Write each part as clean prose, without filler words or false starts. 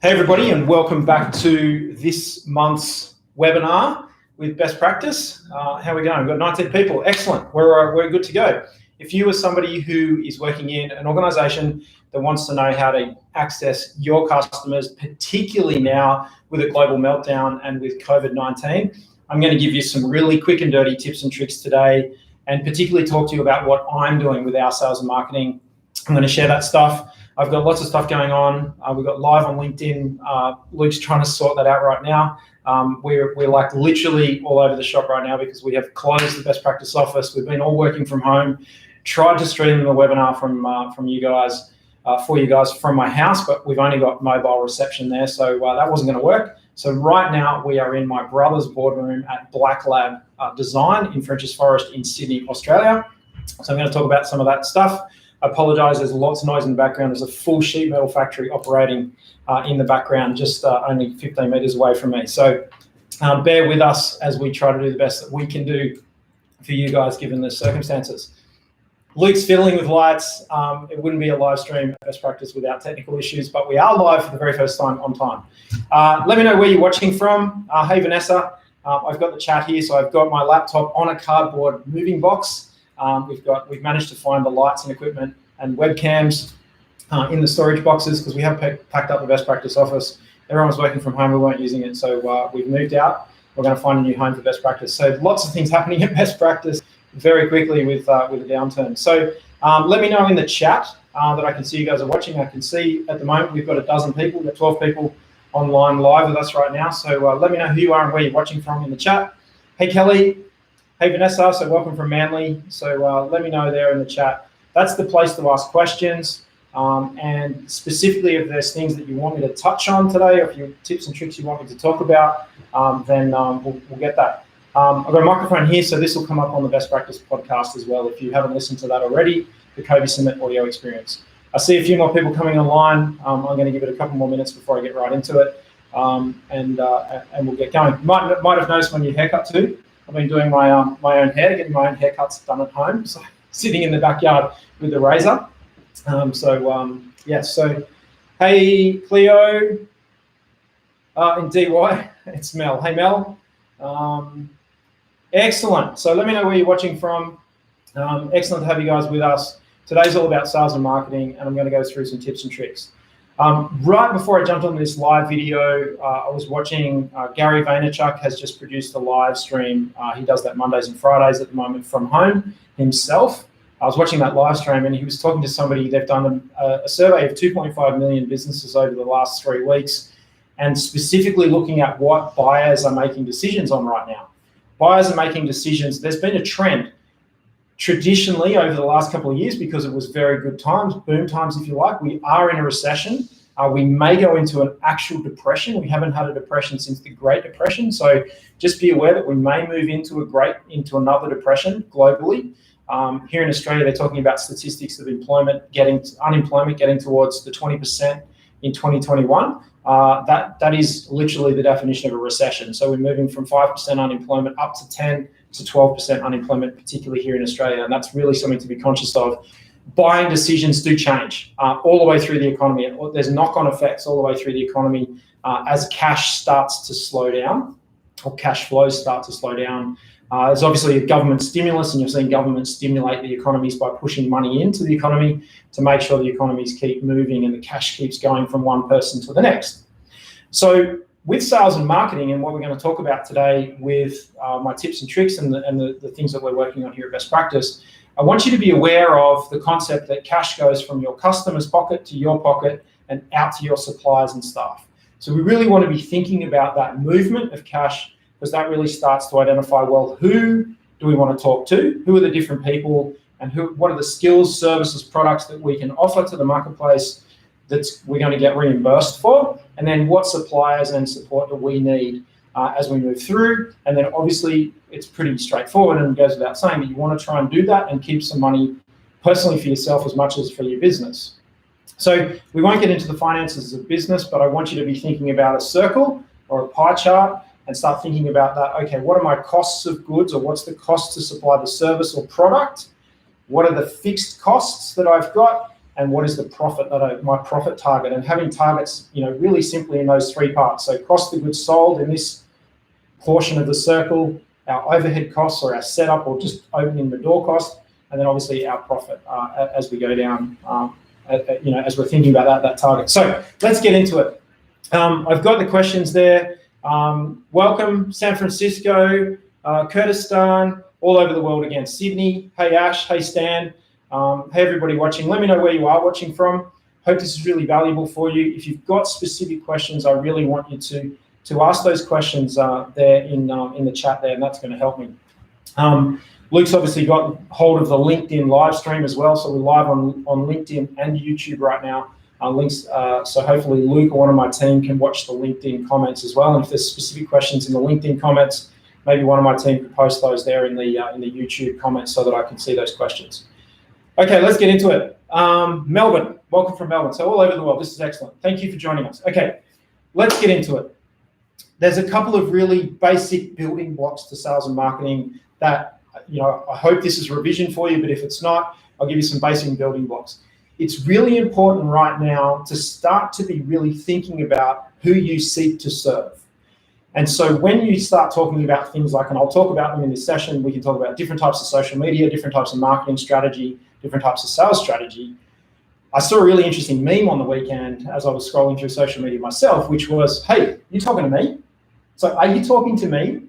Hey everybody, and welcome back to this month's webinar with Best Practice. How are we going? We've got 19 people. Excellent. We're good to go. If you are somebody who is working in an organization that wants to know how to access your customers, particularly now with a global meltdown and with COVID-19, I'm going to give you some really quick and dirty tips and tricks today, and particularly talk to you about what I'm doing with our sales and marketing. I'm going to share that stuff. I've got lots of stuff going on. We've got live on LinkedIn. Luke's trying to sort that out right now. We're like literally all over the shop right now because we have closed the Best Practice office. We've been all working from home. Tried to stream the webinar from you guys, for you guys from my house, but we've only got mobile reception there, so that wasn't going to work. So right now we are in my brother's boardroom at Black Lab Design in Frenchs Forest in Sydney, Australia. So I'm going to talk about some of that stuff. I apologise, there's lots of noise in the background. There's a full sheet metal factory operating in the background, just only 15 metres away from me. So bear with us as we try to do the best that we can do for you guys, given the circumstances. Luke's fiddling with lights. It wouldn't be a live stream at Best Practice without technical issues, but we are live for the very first time on time. Let me know where you're watching from. Hey, Vanessa. I've got the chat here, so I've got my laptop on a cardboard moving box. We've managed to find the lights and equipment and webcams in the storage boxes because we have packed up the Best Practice office. Everyone's working from home. We weren't using it, so we've moved out. We're going to find a new home for Best Practice. So lots of things happening at Best Practice very quickly with a downturn. So let me know in the chat that I can see you guys are watching. I can see at the moment we've got 12 people. We've got 12 people online live with us right now. So let me know who you are and where you're watching from in the chat. Hey, Kelly. Hey, Vanessa, so welcome from Manly. So let me know there in the chat. That's the place to ask questions. And specifically, if there's things that you want me to touch on today, or if you tips and tricks you want me to talk about, then we'll get that. I've got a microphone here, so this will come up on the Best Practice podcast as well. If you haven't listened to that already, the Kobe Summit audio experience. I see a few more people coming online. I'm going to give it a couple more minutes before I get right into it, and we'll get going. You might have noticed my new haircut too. I've been doing my own hair, getting my own haircuts done at home, so sitting in the backyard with the razor. So hey, Cleo, in DY, it's Mel. Hey, Mel. Excellent. So let me know where you're watching from. Excellent to have you guys with us. Today's all about sales and marketing, and I'm going to go through some tips and tricks. Right before I jumped on this live video, I was watching Gary Vaynerchuk has just produced a live stream. He does that Mondays and Fridays at the moment from home himself. I was watching that live stream and he was talking to somebody. They've done a survey of 2.5 million businesses over the last 3 weeks, and specifically looking at what buyers are making decisions on right now. Buyers are making decisions. There's been a trend traditionally over the last couple of years because it was very good times, boom times if you like. We are in a recession. We may go into an actual depression. We haven't had a depression since the Great Depression, so just be aware that we may move into another depression globally. Here in Australia, they're talking about statistics of unemployment getting towards the 20% in 2021. That is literally the definition of a recession. So we're moving from 5% unemployment up to 10 to 12% unemployment, particularly here in Australia, and that's really something to be conscious of. Buying decisions do change all the way through the economy. There's knock-on effects all the way through the economy as cash starts to slow down, or cash flows start to slow down. There's obviously a government stimulus, and you're seeing government stimulate the economies by pushing money into the economy to make sure the economies keep moving and the cash keeps going from one person to the next. So with sales and marketing, and what we're going to talk about today with my tips and tricks and the things that we're working on here at Best Practice, I want you to be aware of the concept that cash goes from your customer's pocket to your pocket and out to your suppliers and staff. So we really want to be thinking about that movement of cash, because that really starts to identify, well, who do we want to talk to? Who are the different people, and what are the skills, services, products that we can offer to the marketplace that we're going to get reimbursed for? And then what suppliers and support do we need as we move through? And then obviously it's pretty straightforward, and it goes without saying that you want to try and do that and keep some money personally for yourself as much as for your business. So we won't get into the finances of business, but I want you to be thinking about a circle or a pie chart and start thinking about that. Okay, what are my costs of goods, or what's the cost to supply the service or product? What are the fixed costs that I've got? and what is the profit that my profit target, and having targets, really simply in those three parts. So cost of goods sold in this portion of the circle, our overhead costs or our setup or just opening the door cost, and then obviously our profit as we go down, as we're thinking about that target. So let's get into it. I've got the questions there. Welcome, San Francisco, Kurdistan, all over the world again. Sydney, hey Ash, hey Stan, hey everybody watching. Let me know where you are watching from. Hope this is really valuable for you. If you've got specific questions, I really want you to ask those questions there in the chat there, and that's going to help me. Luke's obviously got hold of the LinkedIn live stream as well, so we're live on LinkedIn and YouTube right now. Links, so hopefully Luke or one of my team can watch the LinkedIn comments as well. And if there's specific questions in the LinkedIn comments, maybe one of my team could post those there in the YouTube comments so that I can see those questions. Okay, let's get into it. Melbourne, welcome from Melbourne. So all over the world, this is excellent. Thank you for joining us. Okay, let's get into it. There's a couple of really basic building blocks to sales and marketing that, I hope this is revision for you, but if it's not, I'll give you some basic building blocks. It's really important right now to start to be really thinking about who you seek to serve. And so when you start talking about things like, and I'll talk about them in this session, we can talk about different types of social media, different types of marketing strategy, different types of sales strategy. I saw a really interesting meme on the weekend as I was scrolling through social media myself, which was, hey, you talking to me? So are you talking to me?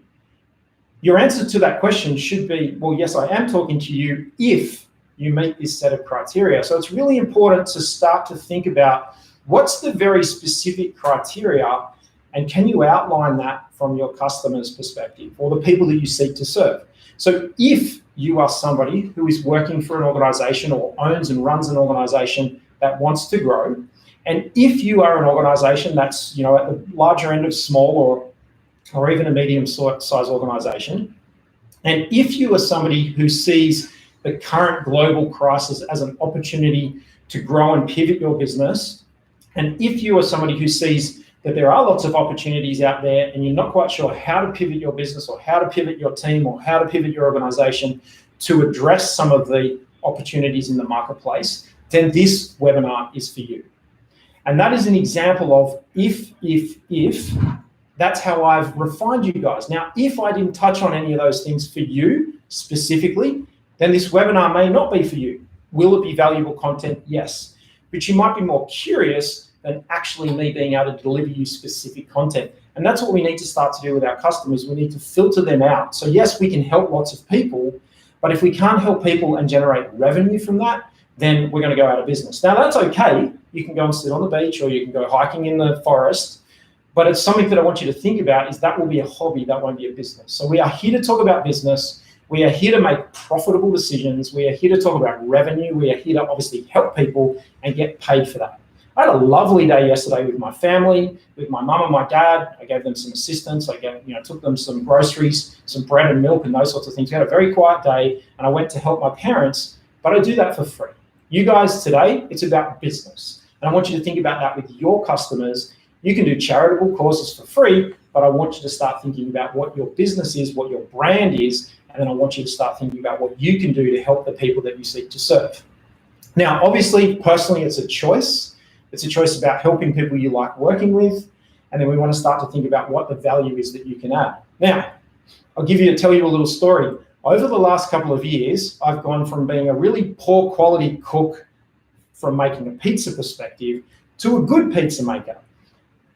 Your answer to that question should be, well, yes, I am talking to you if you meet this set of criteria. So it's really important to start to think about what's the very specific criteria, and can you outline that from your customer's perspective or the people that you seek to serve? So if you are somebody who is working for an organization or owns and runs an organization that wants to grow, and if you are an organization that's at the larger end of small or even a medium-sized organization, and if you are somebody who sees the current global crisis as an opportunity to grow and pivot your business, and if you are somebody who sees that there are lots of opportunities out there and you're not quite sure how to pivot your business or how to pivot your team or how to pivot your organization to address some of the opportunities in the marketplace, then this webinar is for you. And that is an example of if, that's how I've refined you guys. Now, if I didn't touch on any of those things for you specifically, then this webinar may not be for you. Will it be valuable content? Yes. But you might be more curious than actually me being able to deliver you specific content. And that's what we need to start to do with our customers. We need to filter them out. So yes, we can help lots of people, but if we can't help people and generate revenue from that, then we're going to go out of business. Now that's okay. You can go and sit on the beach or you can go hiking in the forest, but it's something that I want you to think about is that will be a hobby, that won't be a business. So we are here to talk about business. We are here to make profitable decisions. We are here to talk about revenue. We are here to obviously help people and get paid for that. I had a lovely day yesterday with my family, with my mum and my dad. I gave them some assistance. I took them some groceries, some bread and milk and those sorts of things. We had a very quiet day and I went to help my parents, but I do that for free. You guys today, it's about business. And I want you to think about that with your customers. You can do charitable causes for free, but I want you to start thinking about what your business is, what your brand is, and then I want you to start thinking about what you can do to help the people that you seek to serve. Now, obviously, personally, it's a choice. It's a choice about helping people you like working with, and then we want to start to think about what the value is that you can add. Now, I'll tell you a little story. Over the last couple of years, I've gone from being a really poor quality cook from making a pizza perspective to a good pizza maker.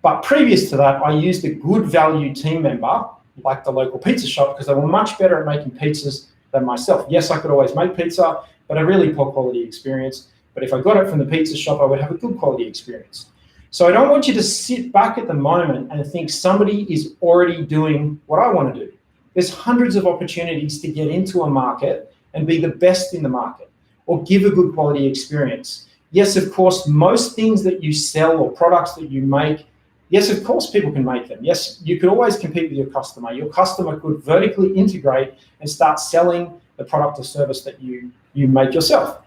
But previous to that, I used a good value team member, like the local pizza shop, because they were much better at making pizzas than myself. Yes, I could always make pizza, but a really poor quality experience. But if I got it from the pizza shop, I would have a good quality experience. So I don't want you to sit back at the moment and think somebody is already doing what I want to do. There's hundreds of opportunities to get into a market and be the best in the market or give a good quality experience. Yes, of course, most things that you sell or products that you make, yes, of course, people can make them. Yes, you could always compete with your customer. Your customer could vertically integrate and start selling the product or service that you make yourself.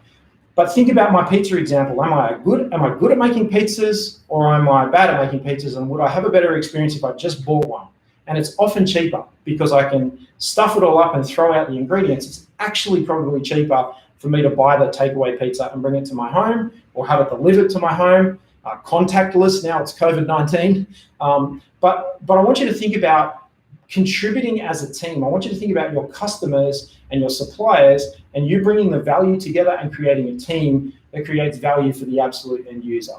But think about my pizza example. Am I good at making pizzas or am I bad at making pizzas? And would I have a better experience if I just bought one? And it's often cheaper because I can stuff it all up and throw out the ingredients. It's actually probably cheaper for me to buy the takeaway pizza and bring it to my home, or have it delivered to my home. Contactless, now it's COVID-19. But I want you to think about contributing as a team. I want you to think about your customers and your suppliers, and you bringing the value together and creating a team that creates value for the absolute end user.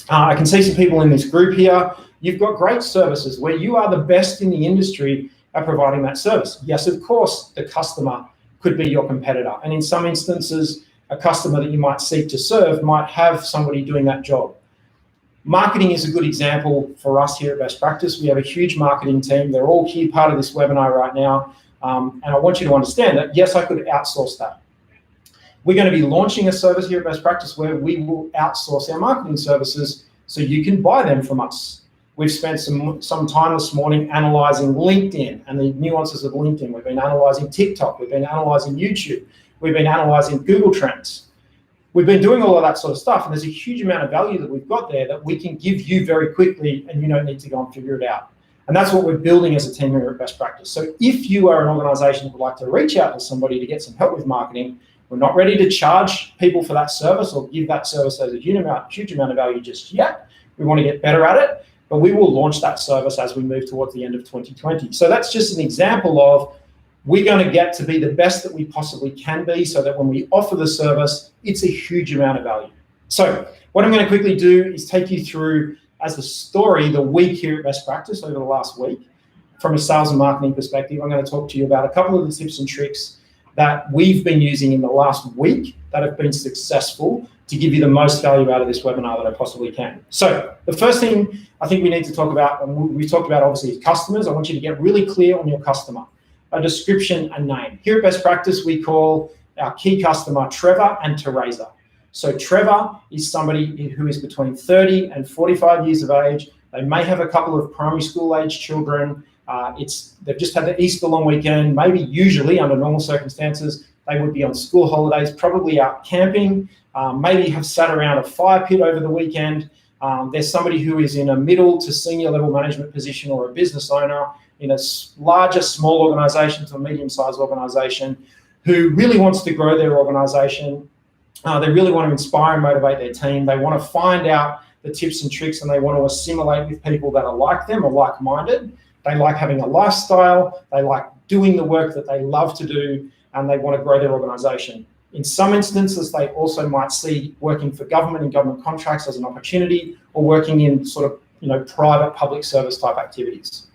I can see some people in this group here. You've got great services where you are the best in the industry at providing that service. Yes, of course, the customer could be your competitor. And in some instances, a customer that you might seek to serve might have somebody doing that job. Marketing is a good example for us here at Best Practice. We have a huge marketing team. They're all here, part of this webinar right now. And I want you to understand that, yes, I could outsource that. We're going to be launching a service here at Best Practice where we will outsource our marketing services so you can buy them from us. We've spent some time this morning analyzing LinkedIn and the nuances of LinkedIn. We've been analyzing TikTok. We've been analyzing YouTube. We've been analyzing Google Trends. We've been doing all of that sort of stuff, and there's a huge amount of value that we've got there that we can give you very quickly, and you don't need to go and figure it out. And that's what we're building as a team here at Best Practice. So if you are an organization that would like to reach out to somebody to get some help with marketing, we're not ready to charge people for that service or give that service as a huge amount of value just yet. We want to get better at it, but we will launch that service as we move towards the end of 2020. So that's just an example of we're going to get to be the best that we possibly can be so that when we offer the service, it's a huge amount of value. So what I'm going to quickly do is take you through, as a story, the week here at Best Practice over the last week. From a sales and marketing perspective, I'm going to talk to you about a couple of the tips and tricks that we've been using in the last week that have been successful to give you the most value out of this webinar that I possibly can. So the first thing I think we need to talk about, and we talked about obviously customers. I want you to get really clear on your customer. A description, a name. Here at Best Practice, we call our key customer Trevor and Teresa. So Trevor is somebody who is between 30 and 45 years of age. They may have a couple of primary school age children. They've just had the Easter long weekend. Maybe usually under normal circumstances, they would be on school holidays, probably out camping, maybe have sat around a fire pit over the weekend. There's somebody who is in a middle to senior level management position or a business owner in a larger, small organization to a medium-sized organization who really wants to grow their organization. They really want to inspire and motivate their team. They want to find out the tips and tricks, and they want to assimilate with people that are like them or like-minded. They like having a lifestyle. They like doing the work that they love to do, and they want to grow their organization. In some instances, they also might see working for government and government contracts as an opportunity, or working in sort of private public service type activities.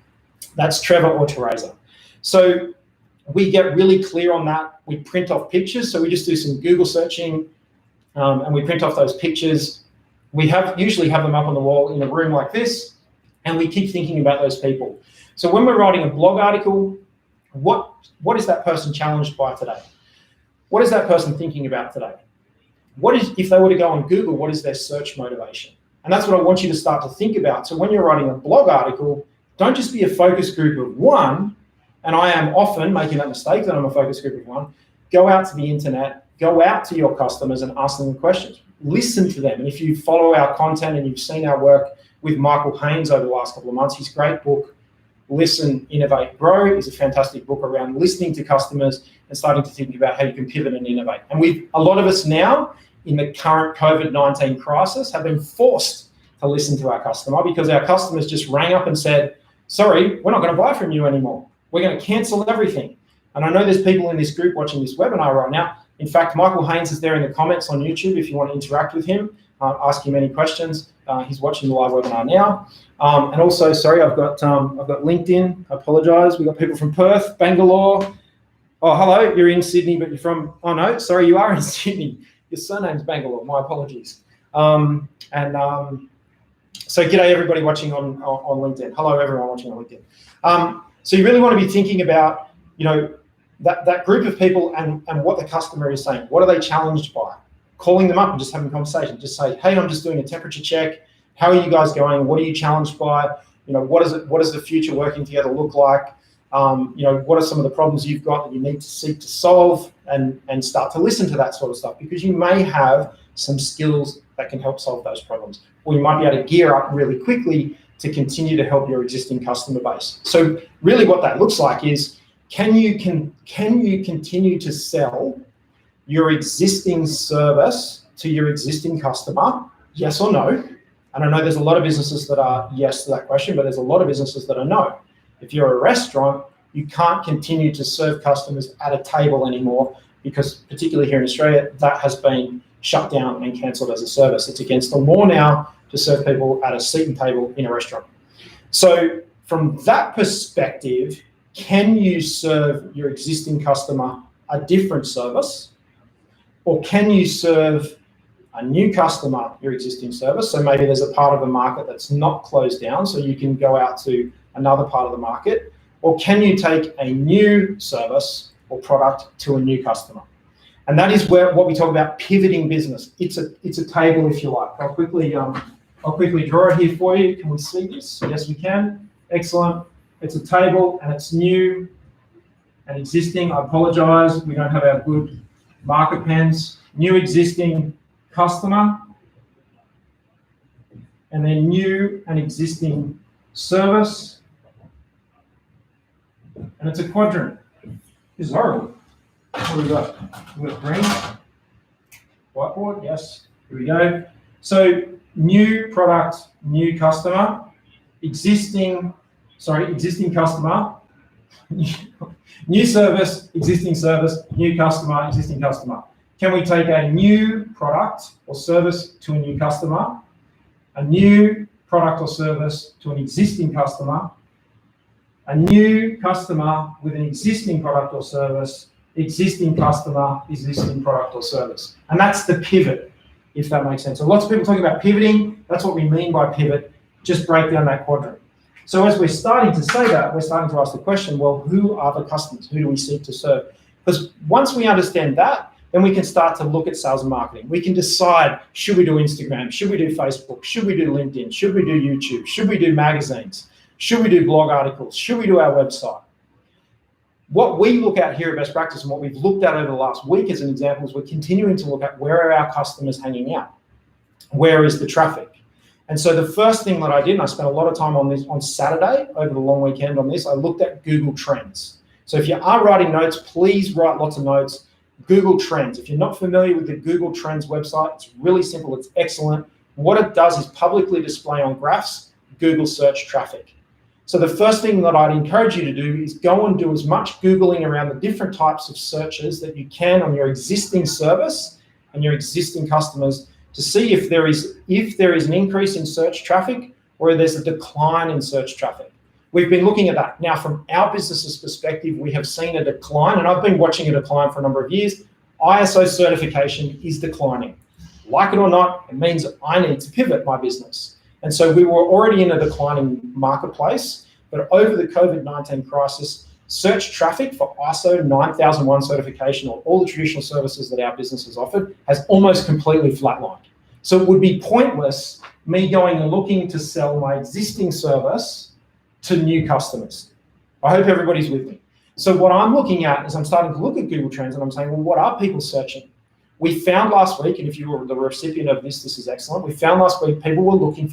That's Trevor or Teresa. So we get really clear on that. We print off pictures. So we just do some Google searching and we print off those pictures. We usually have them up on the wall in a room like this, and we keep thinking about those people. So when we're writing a blog article, what is that person challenged by today? What is that person thinking about today? If they were to go on Google, what is their search motivation? And that's what I want you to start to think about. So when you're writing a blog article, don't just be a focus group of one, and I am often making that mistake that I'm a focus group of one. Go out to the internet, go out to your customers and ask them questions. Listen to them. And if you follow our content and you've seen our work with Michael Haynes over the last couple of months, his great book, Listen, Innovate, Grow, is a fantastic book around listening to customers and starting to think about how you can pivot and innovate. And a lot of us now in the current COVID-19 crisis have been forced to listen to our customer because our customers just rang up and said, sorry, we're not going to buy from you anymore. We're going to cancel everything. And I know there's people in this group watching this webinar right now. In fact, Michael Haynes is there in the comments on YouTube if you want to interact with him, ask him any questions. He's watching the live webinar now. And also, sorry, I've got LinkedIn. I apologize. We've got people from Perth, Bangalore. Oh, hello, you're in Sydney, but you're from, oh no, sorry, you are in Sydney. Your surname's Bangalore, my apologies. So g'day everybody watching on LinkedIn. Hello everyone watching on LinkedIn. So you really want to be thinking about, that group of people and what the customer is saying. What are they challenged by? Calling them up and just having a conversation. Just say, hey, I'm just doing a temperature check. How are you guys going? What are you challenged by? What does the future working together look like? What are some of the problems you've got that you need to seek to solve, and start to listen to that sort of stuff, because you may have some skills that can help solve those problems, or you might be able to gear up really quickly to continue to help your existing customer base. So really what that looks like is, can you continue to sell your existing service to your existing customer? Yes or no? And I know there's a lot of businesses that are yes to that question, but there's a lot of businesses that are no. If you're a restaurant, you can't continue to serve customers at a table anymore because, particularly here in Australia, that has been shut down and cancelled as a service. It's against the law now to serve people at a seat and table in a restaurant. So from that perspective, can you serve your existing customer a different service? Or can you serve a new customer your existing service? So maybe there's a part of the market that's not closed down, so you can go out to another part of the market. Or can you take a new service or product to a new customer? And that is what we talk about pivoting business. It's a table, if you like. I'll quickly draw it here for you. Can we see this? Yes, we can. Excellent. It's a table and it's new and existing. I apologize, we don't have our good marker pens. New existing customer, and then new and existing service. And it's a quadrant. This is horrible. What have we got? We've got green. Whiteboard, yes. Here we go. So new product, new customer, existing customer, new service, new customer, existing customer. Can we take a new product or service to a new customer, a new product or service to an existing customer, a new customer with an existing product or service, existing customer, existing product or service? And that's the pivot, if that makes sense. So lots of people talking about pivoting. That's what we mean by pivot. Just break down that quadrant. So as we're starting to say that, we're starting to ask the question, well, who are the customers? Who do we seek to serve? Because once we understand that, then we can start to look at sales and marketing. We can decide, should we do Instagram? Should we do Facebook? Should we do LinkedIn? Should we do YouTube? Should we do magazines? Should we do blog articles? Should we do our website? What we look at here at Best Practice and what we've looked at over the last week as an example is we're continuing to look at where are our customers hanging out? Where is the traffic? And so the first thing that I did, and I spent a lot of time on this on Saturday over the long weekend on this, I looked at Google Trends. So if you are writing notes, please write lots of notes. Google Trends. If you're not familiar with the Google Trends website, it's really simple. It's excellent. What it does is publicly display on graphs Google search traffic. So the first thing that I'd encourage you to do is go and do as much Googling around the different types of searches that you can on your existing service and your existing customers to see if there is an increase in search traffic or there's a decline in search traffic. We've been looking at that. Now, from our business's perspective, we have seen a decline, and I've been watching a decline for a number of years. ISO certification is declining. Like it or not, it means I need to pivot my business. And so we were already in a declining marketplace, but over the COVID-19 crisis, search traffic for ISO 9001 certification or all the traditional services that our business has offered has almost completely flatlined. So it would be pointless me going and looking to sell my existing service to new customers. I hope everybody's with me. So what I'm looking at is I'm starting to look at Google Trends and I'm saying, well, what are people searching? We found last week, and if you were the recipient of this is excellent. We found last week people were looking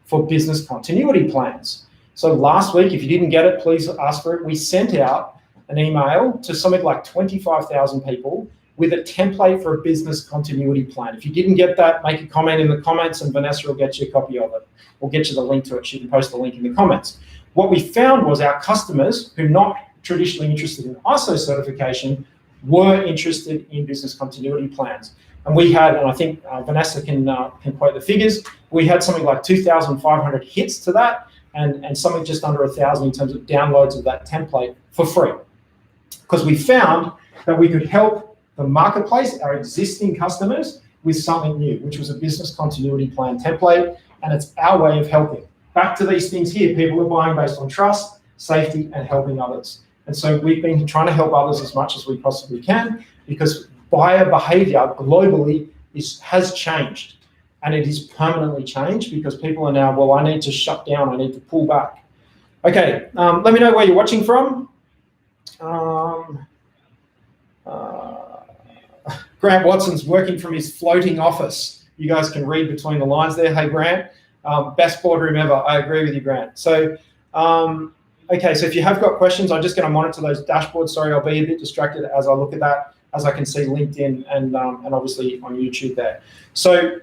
for business continuity plans. So last week, if you didn't get it, please ask for it. We sent out an email to something like 25,000 people with a template for a business continuity plan. If you didn't get that, make a comment in the comments and Vanessa will get you a copy of it. We'll get you the link to it. She can post the link in the comments. What we found was our customers who are not traditionally interested in ISO certification were interested in business continuity plans. And we had, and I think Vanessa can quote the figures, we had something like 2,500 hits to that and something just under 1,000 in terms of downloads of that template for free. Because we found that we could help the marketplace, our existing customers, with something new, which was a business continuity plan template, and it's our way of helping. Back to these things here, people are buying based on trust, safety, and helping others. And so we've been trying to help others as much as we possibly can because buyer behavior globally has changed, and it is permanently changed because people are now, well, I need to shut down, I need to pull back. Okay, let me know where you're watching from. Grant Watson's working from his floating office. You guys can read between the lines there. Hey, Grant, best boardroom ever. I agree with you, Grant. So, okay, so if you have got questions, I'm just going to monitor those dashboards. Sorry, I'll be a bit distracted as I look at that. as I can see LinkedIn and obviously on YouTube there. So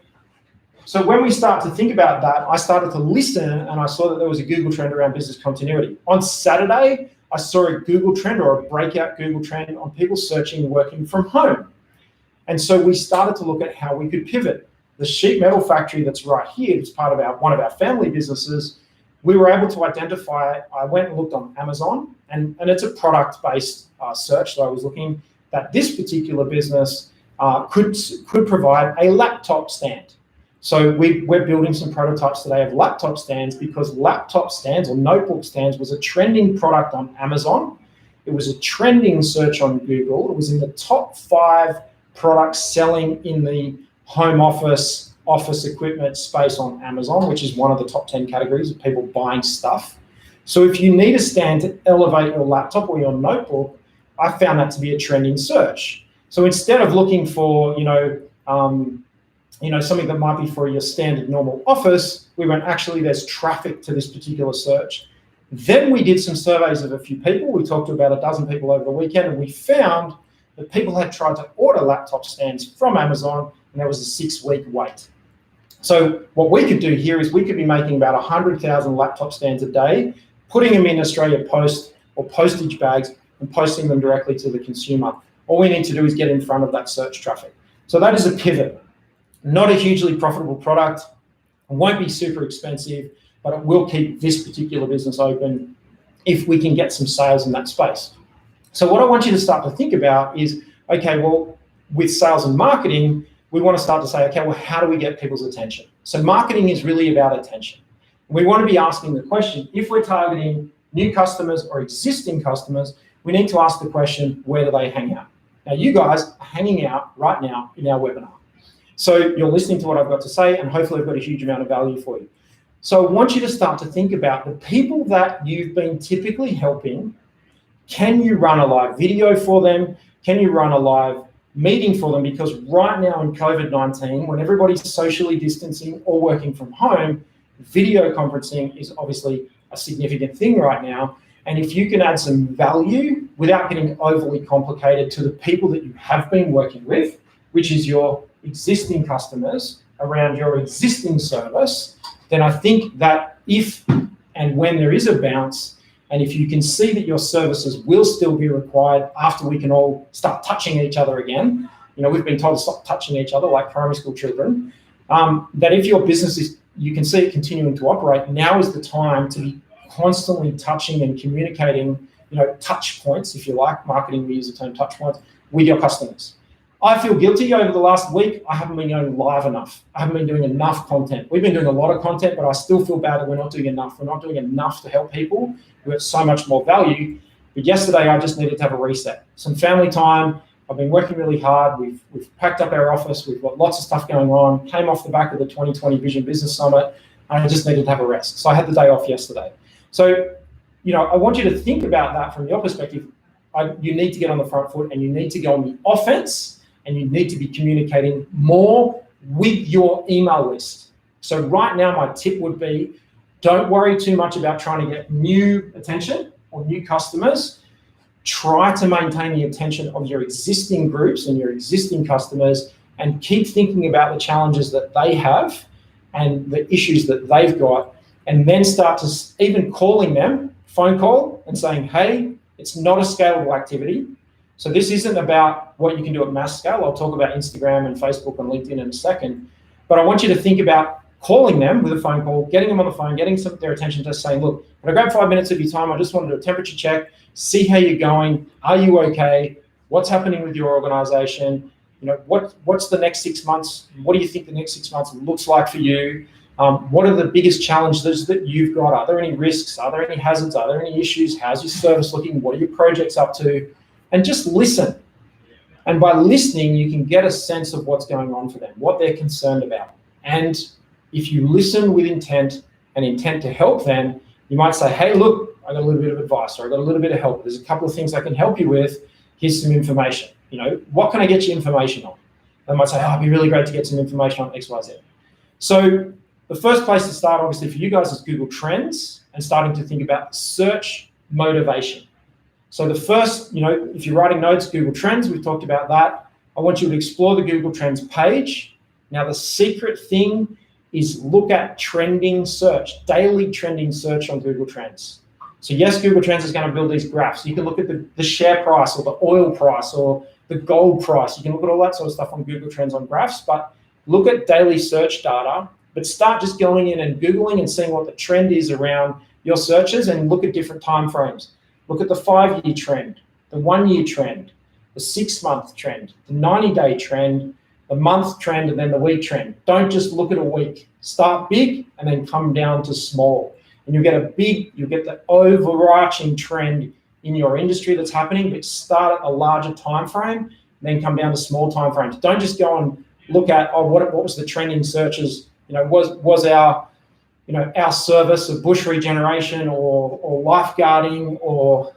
when we start to think about that, I started to listen and I saw that there was a Google trend around business continuity. On Saturday, I saw a Google trend or a breakout Google trend on people searching and working from home. And so we started to look at how we could pivot. The sheet metal factory that's right here, it's part of one of our family businesses. We were able to identify, I went and looked on Amazon, and it's a product-based search. So I was looking that this particular business could provide a laptop stand. So we're building some prototypes today of laptop stands because laptop stands or notebook stands was a trending product on Amazon. It was a trending search on Google. It was in the top 5 products selling in the home office equipment space on Amazon, which is one of the top 10 categories of people buying stuff. So if you need a stand to elevate your laptop or your notebook, I found that to be a trending search. So instead of looking for, something that might be for your standard normal office, we went, actually, there's traffic to this particular search. Then we did some surveys of a few people. We talked to about a dozen people over the weekend, and we found that people had tried to order laptop stands from Amazon, and there was a 6-week wait. So what we could do here is we could be making about 100,000 laptop stands a day, putting them in Australia Post or postage bags and posting them directly to the consumer. All we need to do is get in front of that search traffic. So that is a pivot. Not a hugely profitable product. It won't be super expensive, but it will keep this particular business open if we can get some sales in that space. So what I want you to start to think about is, okay, well, with sales and marketing, we want to start to say, okay, well, how do we get people's attention? So marketing is really about attention. We want to be asking the question, if we're targeting new customers or existing customers, we need to ask the question, where do they hang out? Now, you guys are hanging out right now in our webinar. So you're listening to what I've got to say, and hopefully I've got a huge amount of value for you. So I want you to start to think about the people that you've been typically helping. Can you run a live video for them? Can you run a live meeting for them? Because right now in COVID-19, when everybody's socially distancing or working from home, video conferencing is obviously a significant thing right now. And if you can add some value without getting overly complicated to the people that you have been working with, which is your existing customers around your existing service, then I think that if and when there is a bounce, and if you can see that your services will still be required after we can all start touching each other again, we've been told to stop touching each other like primary school children, that if your business is, you can see it continuing to operate, now is the time to be constantly touching and communicating, touch points, if you like, marketing, we use the term touch points, with your customers. I feel guilty over the last week. I haven't been going live enough. I haven't been doing enough content. We've been doing a lot of content, but I still feel bad that we're not doing enough. We're not doing enough to help people. We've got so much more value. But yesterday, I just needed to have a reset. Some family time. I've been working really hard. We've packed up our office. We've got lots of stuff going on. Came off the back of the 2020 Vision Business Summit, and I just needed to have a rest. So I had the day off yesterday. So, I want you to think about that from your perspective. You need to get on the front foot, and you need to go on the offense, and you need to be communicating more with your email list. So right now, my tip would be, don't worry too much about trying to get new attention or new customers. Try to maintain the attention of your existing groups and your existing customers, and keep thinking about the challenges that they have and the issues that they've got, and then start to even calling them, phone call, and saying, hey, it's not a scalable activity. So this isn't about what you can do at mass scale. I'll talk about Instagram and Facebook and LinkedIn in a second. But I want you to think about calling them with a phone call, getting them on the phone, getting their attention, just saying, look, can I grab 5 minutes of your time? I just want to do a temperature check, see how you're going. Are you okay? What's happening with your organization? What's the next 6 months? What do you think the next 6 months looks like for you? What are the biggest challenges that you've got? Are there any risks? Are there any hazards? Are there any issues? How's your service looking? What are your projects up to? And just listen. And by listening, you can get a sense of what's going on for them, what they're concerned about. And if you listen with intent and intent to help them, you might say, hey, look, I got a little bit of advice, or I got a little bit of help. There's a couple of things I can help you with. Here's some information. What can I get you information on? They might say, oh, it'd be really great to get some information on X, Y, Z. So the first place to start, obviously, for you guys is Google Trends and starting to think about search motivation. So the first, if you're writing notes, Google Trends, we've talked about that. I want you to explore the Google Trends page. Now, the secret thing is look at trending search, daily trending search on Google Trends. So yes, Google Trends is going to build these graphs. You can look at the share price or the oil price or the gold price. You can look at all that sort of stuff on Google Trends on graphs, but look at daily search data, but start just going in and Googling and seeing what the trend is around your searches and look at different time frames. Look at the 5-year trend, the 1-year trend, the 6-month trend, the 90-day trend, the month trend, and then the week trend. Don't just look at a week. Start big and then come down to small. And you'll get the overarching trend in your industry that's happening, but start at a larger time frame, then come down to small time frames. Don't just go and look at, what was the trend in searches? Was our service of bush regeneration or lifeguarding or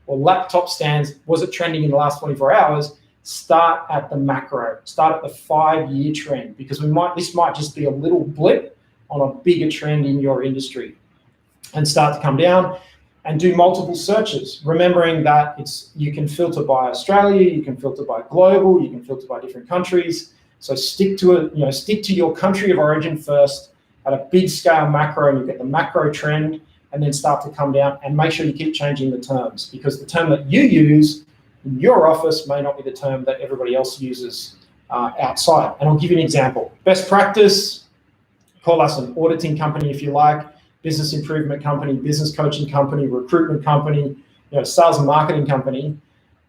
laptop stands, was it trending in the last 24 hours? Start at the macro, start at the 5-year trend, because this might just be a little blip on a bigger trend in your industry, and start to come down and do multiple searches, remembering that you can filter by Australia, you can filter by global, you can filter by different countries. So stick to your country of origin first at a big scale macro, and you get the macro trend, and then start to come down, and make sure you keep changing the terms, because the term that you use in your office may not be the term that everybody else uses outside. And I'll give you an example. Best practice, call us an auditing company if you like, business improvement company, business coaching company, recruitment company, sales and marketing company.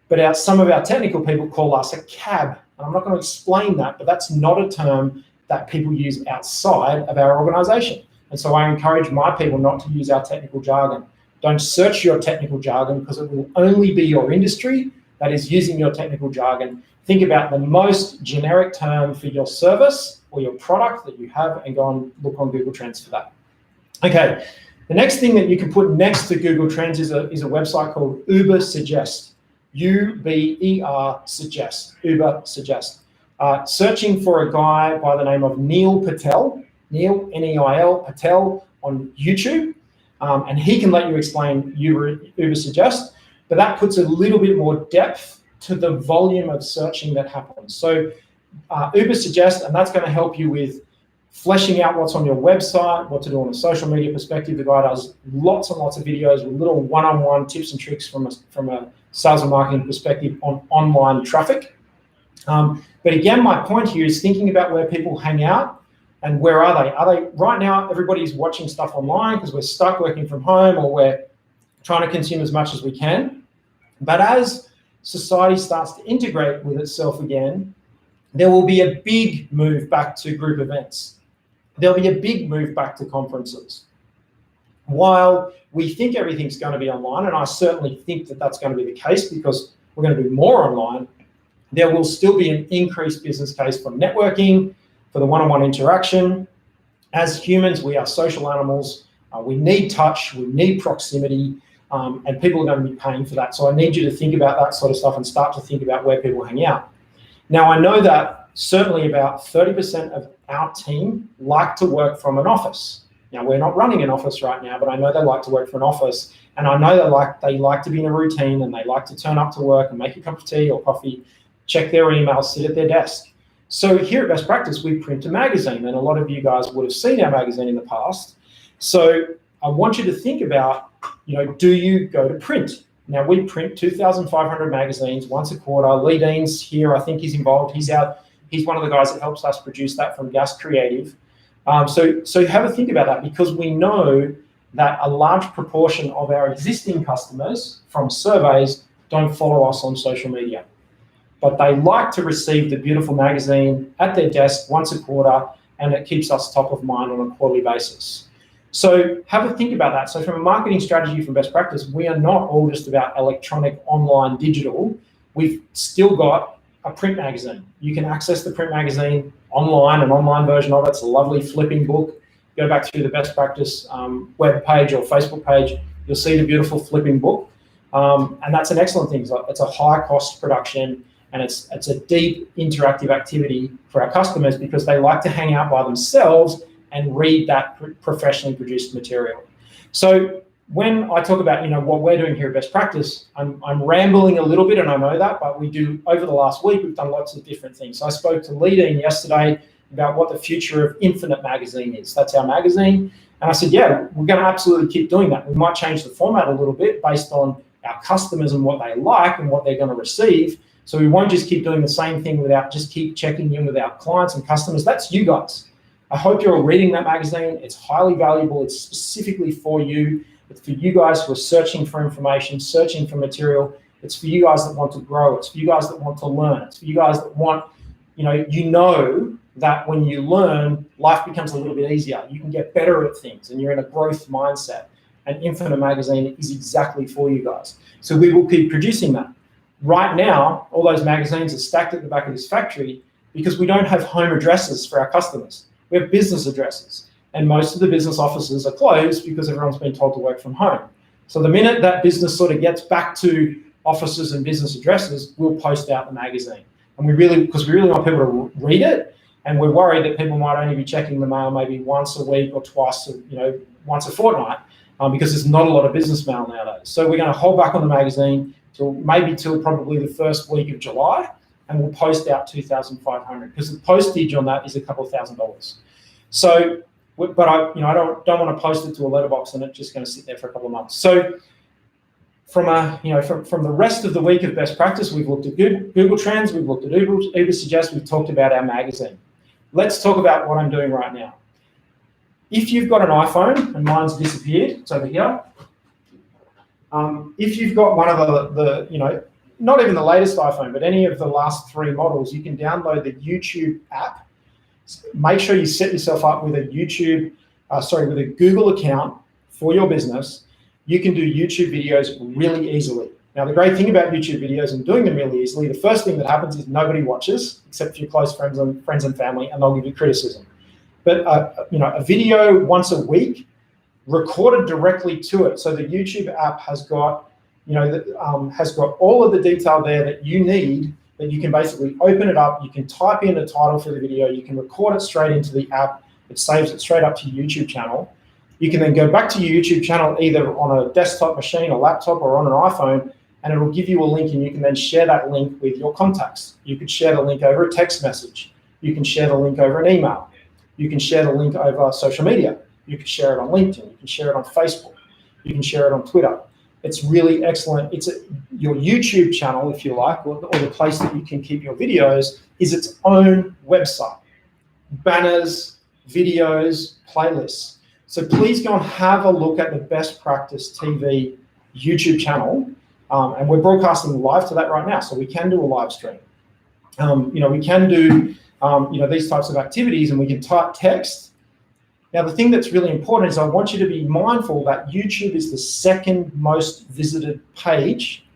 But some of our technical people call us a cab. And I'm not going to explain that, but that's not a term that people use outside of our organization. And so I encourage my people not to use our technical jargon. Don't search your technical jargon, because it will only be your industry that is using your technical jargon. Think about the most generic term for your service or your product that you have, and go and look on Google Trends for that. Okay, the next thing that you can put next to Google Trends is a website called Uber Suggest. UBER Suggest. Uber Suggest. Searching for a guy by the name of Neil Patel, Neil, N-E-I-L, Patel on YouTube, and he can let you explain Uber Suggest, but that puts a little bit more depth to the volume of searching that happens. So Uber Suggest, and that's going to help you with fleshing out what's on your website, what to do on a social media perspective. The guy does lots and lots of videos with little one-on-one tips and tricks from a sales and marketing perspective on online traffic. But again, my point here is thinking about where people hang out and where are they? Are they right now? Everybody's watching stuff online because we're stuck working from home, or we're trying to consume as much as we can. But as society starts to integrate with itself again, there will be a big move back to group events. There'll be a big move back to conferences. While we think everything's going to be online, and I certainly think that that's going to be the case because we're going to be more online, there will still be an increased business case for networking, for the one-on-one interaction. As humans, we are social animals. We need touch, we need proximity, and people are going to be paying for that. So I need you to think about that sort of stuff and start to think about where people hang out. Now, I know that certainly about 30% of our team like to work from an office. Now, we're not running an office right now, but I know they like to work for an office, and I know they like to be in a routine, and they like to turn up to work and make a cup of tea or coffee, check their emails, sit at their desk. So here at Best Practice, we print a magazine, and a lot of you guys would have seen our magazine in the past. So I want you to think about, do you go to print? Now, we print 2,500 magazines once a quarter. Lee Dean's here, I think he's involved. He's one of the guys that helps us produce that from Gas Creative. So have a think about that, because we know that a large proportion of our existing customers from surveys don't follow us on social media, but they like to receive the beautiful magazine at their desk once a quarter, and it keeps us top of mind on a quarterly basis. So have a think about that. So from a marketing strategy from Best Practice, we are not all just about electronic, online, digital. We've still got a print magazine. You can access the print magazine online, an online version of it. It's a lovely flipping book. Go back through the Best Practice web page or Facebook page, you'll see the beautiful flipping book. And that's an excellent thing. It's a high cost production, and it's a deep interactive activity for our customers because they like to hang out by themselves and read that professionally produced material. So when I talk about, what we're doing here at Best Practice, I'm rambling a little bit, and I know that, but we do, over the last week, we've done lots of different things. So I spoke to Lee Dean yesterday about what the future of Infinite Magazine is. That's our magazine. And I said, yeah, we're going to absolutely keep doing that. We might change the format a little bit based on our customers and what they like and what they're going to receive. So we won't just keep doing the same thing without just keep checking in with our clients and customers. That's you guys. I hope you're all reading that magazine. It's highly valuable. It's specifically for you. It's for you guys who are searching for information, searching for material. It's for you guys that want to grow. It's for you guys that want to learn. It's for you guys that want, that when you learn, life becomes a little bit easier. You can get better at things and you're in a growth mindset. And Infinite Magazine is exactly for you guys. So we will keep producing that. Right now, all those magazines are stacked at the back of this factory because we don't have home addresses for our customers. We have business addresses. And most of the business offices are closed because everyone's been told to work from home. So the minute that business sort of gets back to offices and business addresses, we'll post out the magazine. And because we really want people to read it, and we're worried that people might only be checking the mail maybe once a week or twice, once a fortnight, because there's not a lot of business mail nowadays. So we're going to hold back on the magazine till probably the first week of July, and we'll post out 2,500 because the postage on that is a couple of $1,000s. So, but I don't want to post it to a letterbox and it's just going to sit there for a couple of months. So from the rest of the week of Best Practice, we've looked at Google Trends, we've looked at Uber Suggest, we've talked about our magazine. Let's talk about what I'm doing right now. If you've got an iPhone, and mine's disappeared, it's over here. If you've got one of the not even the latest iPhone, but any of the last 3 models, you can download the YouTube app. Make sure you set yourself up with with a Google account for your business. You can do YouTube videos really easily. Now, the great thing about YouTube videos and doing them really easily, the first thing that happens is nobody watches, except for your close friends and family, and they'll give you criticism. But a video once a week, recorded directly to it. So the YouTube app has got, all of the detail there that you need, that you can basically open it up. You can type in a title for the video. You can record it straight into the app. It saves it straight up to your YouTube channel. You can then go back to your YouTube channel either on a desktop machine, a laptop, or on an iPhone, and it will give you a link, and you can then share that link with your contacts. You could share the link over a text message. You can share the link over an email. You can share the link over social media. You can share it on LinkedIn. You can share it on Facebook. You can share it on Twitter. It's really excellent. Your YouTube channel, if you like, or the place that you can keep your videos, is its own website. Banners, videos, playlists. So please go and have a look at the Best Practice TV YouTube channel. And we're broadcasting live to that right now, so we can do a live stream. We can do these types of activities, and we can type text. Now, the thing that's really important is I want you to be mindful that YouTube is the second most visited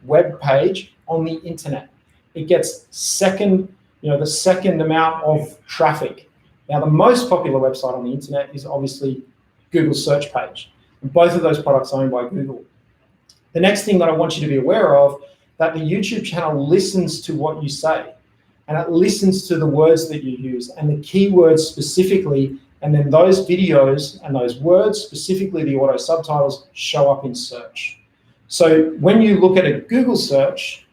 web page on the internet. It gets the second amount of traffic. Now, the most popular website on the internet is obviously Google's search page. And both of those products are owned by Google. The next thing that I want you to be aware of, that the YouTube channel listens to what you say, and it listens to the words that you use and the keywords specifically, and then those videos and those words, specifically the auto subtitles, show up in search. So when you look at a Google search,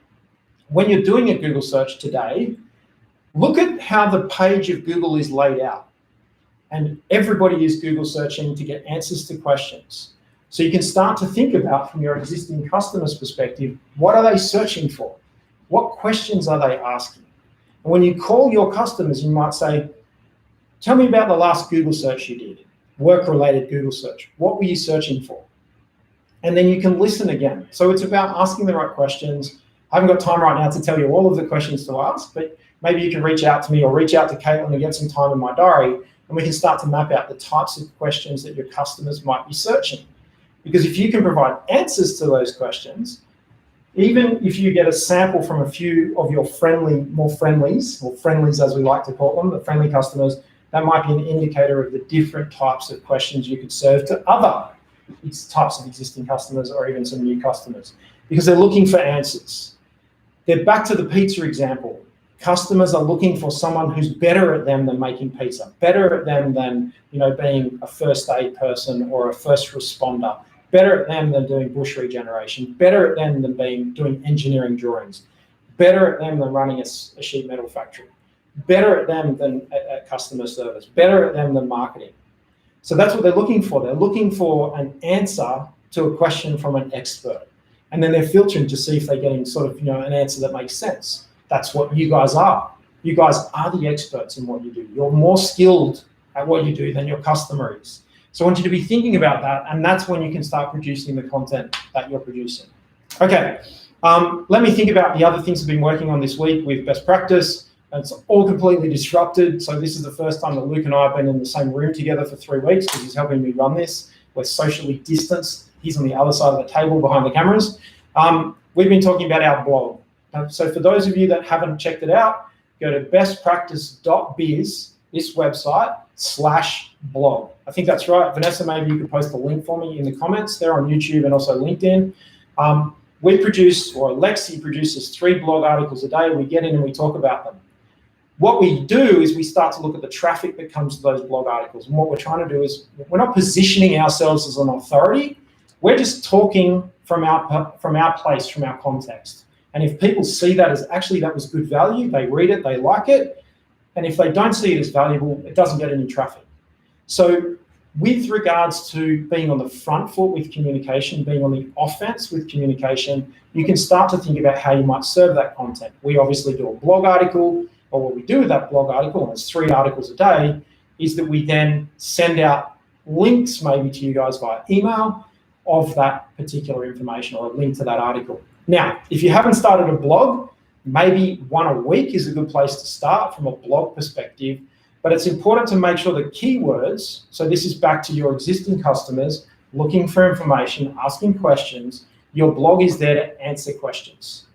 when you're doing a Google search today, look at how the page of Google is laid out. And everybody is Google searching to get answers to questions. So you can start to think about, from your existing customers' perspective, what are they searching for? What questions are they asking? And when you call your customers, you might say, tell me about the last Google search you did, work-related Google search. What were you searching for? And then you can listen again. So it's about asking the right questions. I haven't got time right now to tell you all of the questions to ask, but maybe you can reach out to me or reach out to Caitlin and get some time in my diary, and we can start to map out the types of questions that your customers might be searching. Because if you can provide answers to those questions, even if you get a sample from a few of your friendlies, or friendlies as we like to call them, the friendly customers, that might be an indicator of the different types of questions you could serve to other types of existing customers or even some new customers, because they're looking for answers. They're back to the pizza example. Customers are looking for someone who's better at them than making pizza, better at them than being a first aid person or a first responder, better at them than doing bush regeneration, better at them than doing engineering drawings, better at them than running a sheet metal factory, better at them than at customer service, better at them than marketing. So that's what they're looking for. They're looking for an answer to a question from an expert. And then they're filtering to see if they're getting sort of, an answer that makes sense. That's what you guys are. You guys are the experts in what you do. You're more skilled at what you do than your customer is. So I want you to be thinking about that, and that's when you can start producing the content that you're producing. Okay, let me think about the other things I've been working on this week with best practice. It's all completely disrupted. So this is the first time that Luke and I have been in the same room together for 3 weeks because he's helping me run this. We're socially distanced. He's on the other side of the table behind the cameras. We've been talking about our blog. So for those of you that haven't checked it out, go to bestpractice.biz, this website, /blog. I think that's right. Vanessa, maybe you could post the link for me in the comments. They're on YouTube and also LinkedIn. We produce, or Lexi produces 3 blog articles a day. We get in and we talk about them. What we do is we start to look at the traffic that comes to those blog articles. And what we're trying to do is we're not positioning ourselves as an authority. We're just talking from our place, from our context. And if people see that as actually that was good value, they read it, they like it. And if they don't see it as valuable, it doesn't get any traffic. So with regards to being on the front foot with communication, being on the offense with communication, you can start to think about how you might serve that content. We obviously do a blog article, or what we do with that blog article, and it's 3 articles a day, is that we then send out links maybe to you guys via email of that particular information or a link to that article. Now, if you haven't started a blog, maybe 1 a week is a good place to start from a blog perspective, but it's important to make sure the keywords, so this is back to your existing customers, looking for information, asking questions, your blog is there to answer questions.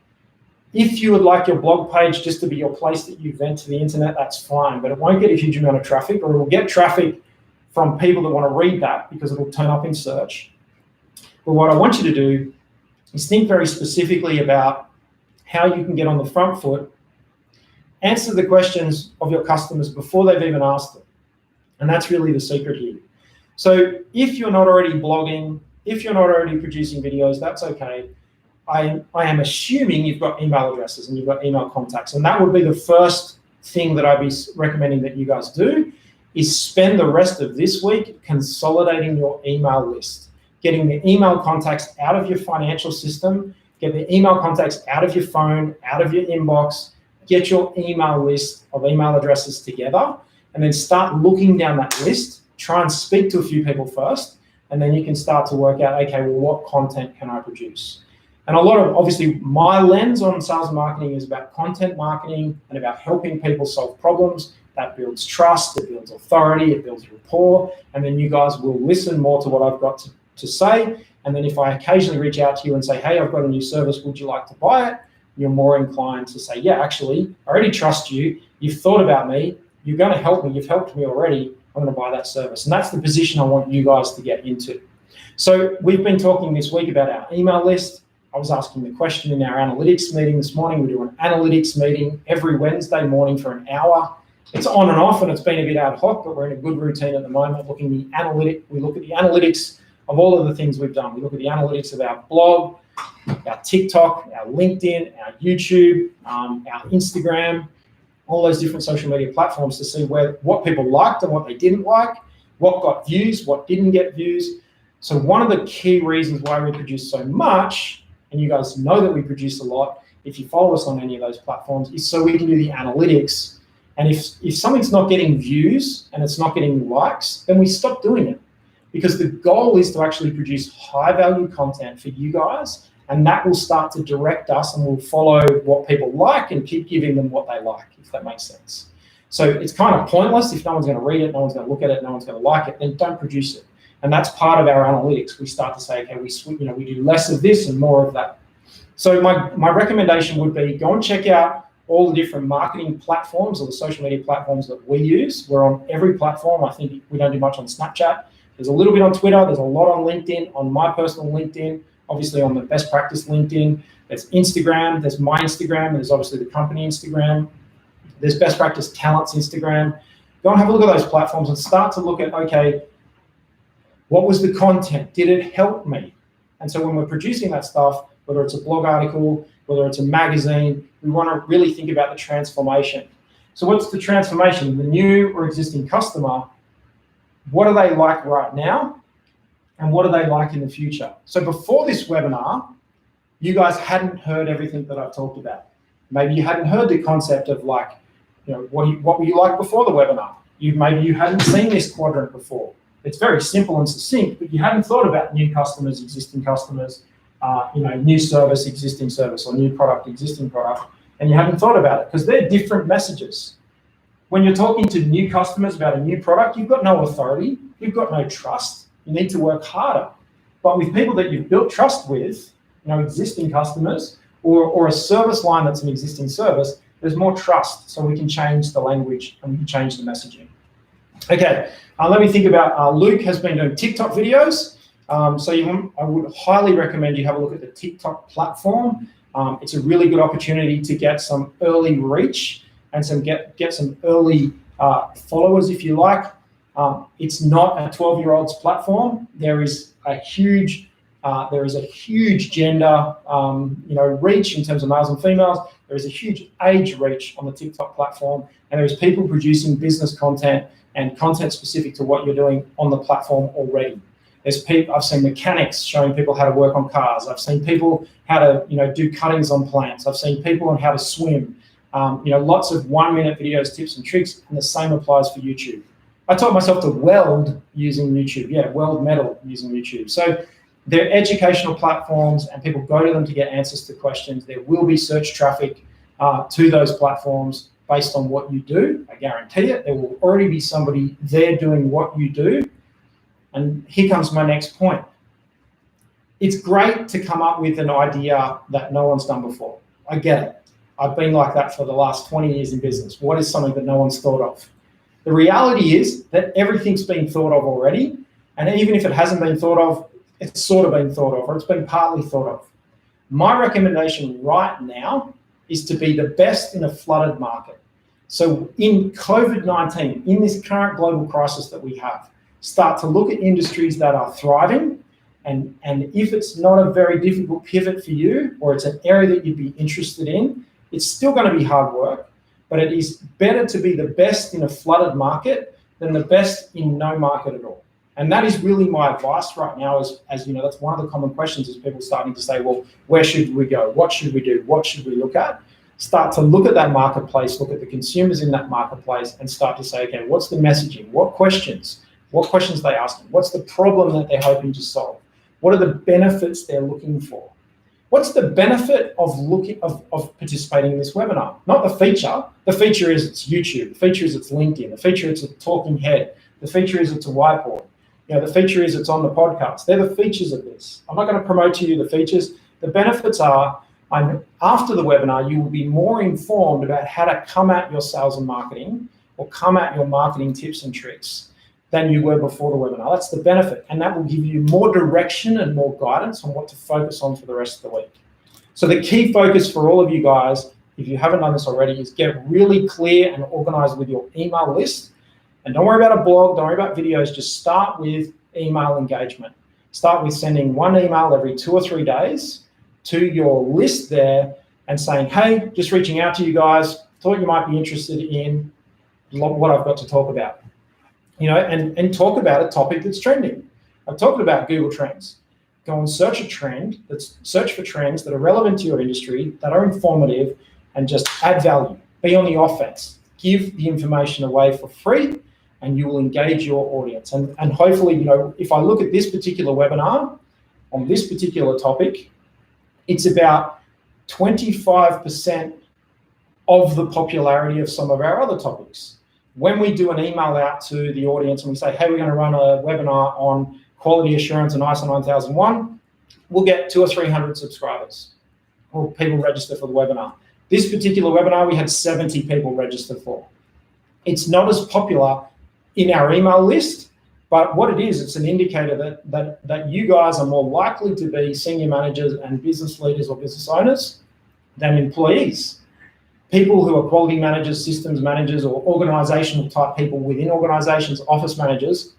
If you would like your blog page just to be your place that you vent to the internet, that's fine, but it won't get a huge amount of traffic, or it will get traffic from people that want to read that because it will turn up in search. But what I want you to do is think very specifically about how you can get on the front foot, answer the questions of your customers before they've even asked them. And that's really the secret here. So if you're not already blogging, if you're not already producing videos, that's okay. I am assuming you've got email addresses and you've got email contacts. And that would be the first thing that I'd be recommending that you guys do, is spend the rest of this week consolidating your email list, getting the email contacts out of your financial system, get the email contacts out of your phone, out of your inbox, get your email list of email addresses together, and then start looking down that list, try and speak to a few people first, and then you can start to work out, okay, well, what content can I produce? And a lot of, obviously, my lens on sales and marketing is about content marketing and about helping people solve problems. That builds trust, it builds authority, it builds rapport, and then you guys will listen more to what I've got to say. And then if I occasionally reach out to you and say, hey, I've got a new service, would you like to buy it? You're more inclined to say, yeah, actually, I already trust you. You've thought about me. You're going to help me. You've helped me already. I'm going to buy that service. And that's the position I want you guys to get into. So we've been talking this week about our email list. I was asking the question in our analytics meeting this morning. We do an analytics meeting every Wednesday morning for an hour. It's on and off, and it's been a bit ad hoc, but we're in a good routine at the moment. We look at the analytics of all of the things we've done. We look at the analytics of our blog, our TikTok, our LinkedIn, our YouTube, our Instagram, all those different social media platforms to see what people liked and what they didn't like, what got views, what didn't get views. So one of the key reasons why we produce so much, and you guys know that we produce a lot if you follow us on any of those platforms, is so we can do the analytics. And if something's not getting views and it's not getting likes, then we stop doing it. Because the goal is to actually produce high value content for you guys, and that will start to direct us, and we'll follow what people like and keep giving them what they like, if that makes sense. So it's kind of pointless if no one's going to read it, no one's going to look at it, no one's going to like it, then don't produce it. And that's part of our analytics. We start to say, okay, we do less of this and more of that. So my recommendation would be go and check out all the different marketing platforms or the social media platforms that we use. We're on every platform. I think we don't do much on Snapchat. There's a little bit on Twitter. There's a lot on LinkedIn, on my personal LinkedIn, obviously on the Best Practice LinkedIn. There's Instagram. There's my Instagram. There's obviously the company Instagram. There's Best Practice Talent's Instagram. Go and have a look at those platforms and start to look at, okay, What was the content? Did it help me? And so when we're producing that stuff, whether it's a blog article, whether it's a magazine, we want to really think about the transformation. So what's the transformation? The new or existing customer, what are they like right now? And what are they like in the future? So before this webinar, you guys hadn't heard everything that I've talked about. Maybe you hadn't heard the concept of like, what were you like before the webinar? Maybe you hadn't seen this quadrant before. It's very simple and succinct, but you hadn't thought about new customers, existing customers, new service, existing service, or new product, existing product, and you haven't thought about it because they're different messages. When you're talking to new customers about a new product, you've got no authority, you've got no trust. You need to work harder. But with people that you've built trust with, existing customers, or a service line that's an existing service, there's more trust, so we can change the language and we can change the messaging. Okay, let me think about, Luke has been doing TikTok videos. I would highly recommend you have a look at the TikTok platform. It's a really good opportunity to get some early reach and get some early followers, if you like. It's not a 12-year-old's platform. There is a huge gender reach in terms of males and females. There is a huge age reach on the TikTok platform, and there's people producing business content and content specific to what you're doing on the platform already. I've seen mechanics showing people how to work on cars. I've seen people how to do cuttings on plants. I've seen people on how to swim. Lots of 1-minute videos, tips and tricks, and the same applies for YouTube. I taught myself to weld using YouTube. Yeah, weld metal using YouTube. So they're educational platforms, and people go to them to get answers to questions. There will be search traffic to those platforms based on what you do. I guarantee it. There will already be somebody there doing what you do. And here comes my next point. It's great to come up with an idea that no one's done before. I get it. I've been like that for the last 20 years in business. What is something that no one's thought of? The reality is that everything's been thought of already. And even if it hasn't been thought of, it's sort of been thought of, or it's been partly thought of. My recommendation right now is to be the best in a flooded market. So in COVID-19, in this current global crisis that we have, start to look at industries that are thriving, and if it's not a very difficult pivot for you, or it's an area that you'd be interested in, it's still going to be hard work, but it is better to be the best in a flooded market than the best in no market at all. And that is really my advice right now, as that's one of the common questions, is people starting to say, well, where should we go? What should we do? What should we look at? Start to look at that marketplace, look at the consumers in that marketplace, and start to say, okay, what's the messaging? What questions are they asking? What's the problem that they're hoping to solve? What are the benefits they're looking for? What's the benefit of participating in this webinar? Not the feature. The feature is it's YouTube. The feature is it's LinkedIn. The feature is it's a talking head. The feature is it's a whiteboard. The feature is it's on the podcast. They're the features of this. I'm not going to promote to you the features. The benefits are, after the webinar, you will be more informed about how to come at your sales and marketing, or come at your marketing tips and tricks, than you were before the webinar. That's the benefit, and that will give you more direction and more guidance on what to focus on for the rest of the week. So the key focus for all of you guys, if you haven't done this already, is get really clear and organized with your email list. And don't worry about a blog, don't worry about videos, just start with email engagement. Start with sending one email every 2 or 3 days to your list there and saying, hey, just reaching out to you guys, thought you might be interested in what I've got to talk about. And talk about a topic that's trending. I've talked about Google Trends. Go and search for trends that are relevant to your industry, that are informative, and just add value. Be on the offense. Give the information away for free, and you will engage your audience. And hopefully, if I look at this particular webinar on this particular topic, it's about 25% of the popularity of some of our other topics. When we do an email out to the audience and we say, hey, we're going to run a webinar on quality assurance and ISO 9001, we'll get 200 or 300 subscribers, or people register for the webinar. This particular webinar, we had 70 people register for. It's not as popular in our email list, but what it is, it's an indicator that you guys are more likely to be senior managers and business leaders or business owners than employees. People who are quality managers, systems managers, or organizational type people within organizations, office managers,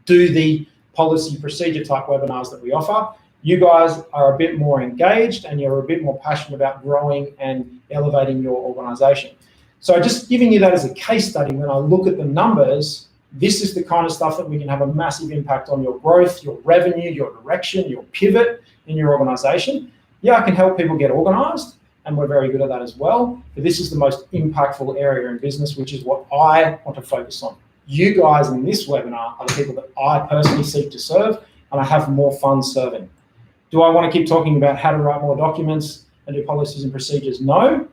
do the policy procedure type webinars that we offer. You guys are a bit more engaged and you're a bit more passionate about growing and elevating your organization. So just giving you that as a case study, when I look at the numbers, this is the kind of stuff that we can have a massive impact on your growth, your revenue, your direction, your pivot in your organization. Yeah, I can help people get organized, and we're very good at that as well. But this is the most impactful area in business, which is what I want to focus on. You guys in this webinar are the people that I personally seek to serve, and I have more fun serving. Do I want to keep talking about how to write more documents and do policies and procedures? No.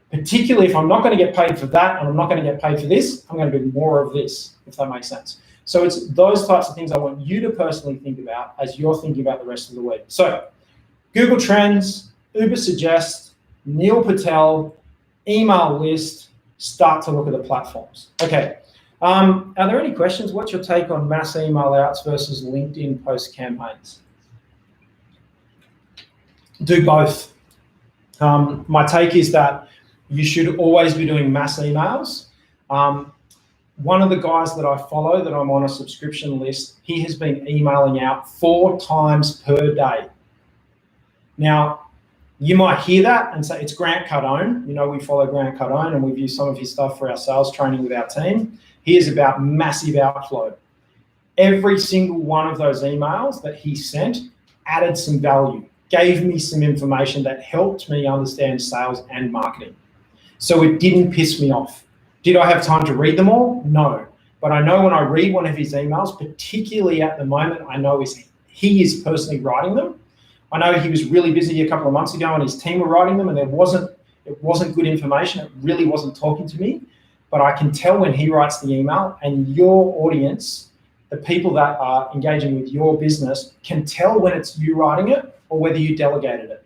Particularly if I'm not going to get paid for that and I'm not going to get paid for this, I'm going to do more of this, if that makes sense. So it's those types of things I want you to personally think about as you're thinking about the rest of the week. So Google Trends, Uber Suggest, Neil Patel, email list, start to look at the platforms. Okay, are there any questions? What's your take on mass email outs versus LinkedIn post campaigns? Do both. My take is that you should always be doing mass emails. One of the guys that I follow, that I'm on a subscription list, he has been emailing out 4 times per day. Now, you might hear that and say, it's Grant Cardone. You know, we follow Grant Cardone and we've used some of his stuff for our sales training with our team. He is about massive outflow. Every single one of those emails that he sent added some value, gave me some information that helped me understand sales and marketing. So it didn't piss me off. Did I have time to read them all? No. But I know when I read one of his emails, particularly at the moment, I know he is personally writing them. I know he was really busy a couple of months ago and his team were writing them, and it wasn't good information. It really wasn't talking to me. But I can tell when he writes the email, and your audience, the people that are engaging with your business, can tell when it's you writing it or whether you delegated it.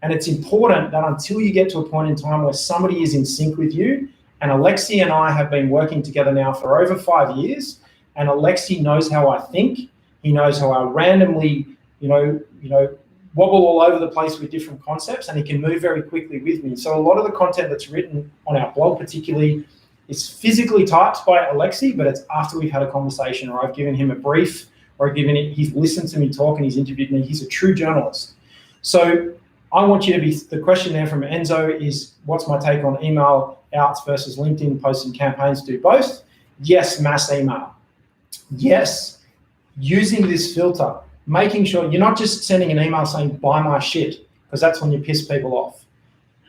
And it's important that until you get to a point in time where somebody is in sync with you, and Alexi and I have been working together now for over 5 years, and Alexi knows how I think. He knows how I randomly, wobble all over the place with different concepts, and he can move very quickly with me. So a lot of the content that's written on our blog particularly is physically typed by Alexi, but it's after we've had a conversation, or I've given him a brief, or he's listened to me talk and he's interviewed me. He's a true journalist. So I want you to be, the question there from Enzo is, what's my take on email outs versus LinkedIn posts and campaigns? Do both? Yes, mass email. Yes, using this filter, making sure you're not just sending an email saying, buy my shit, because that's when you piss people off.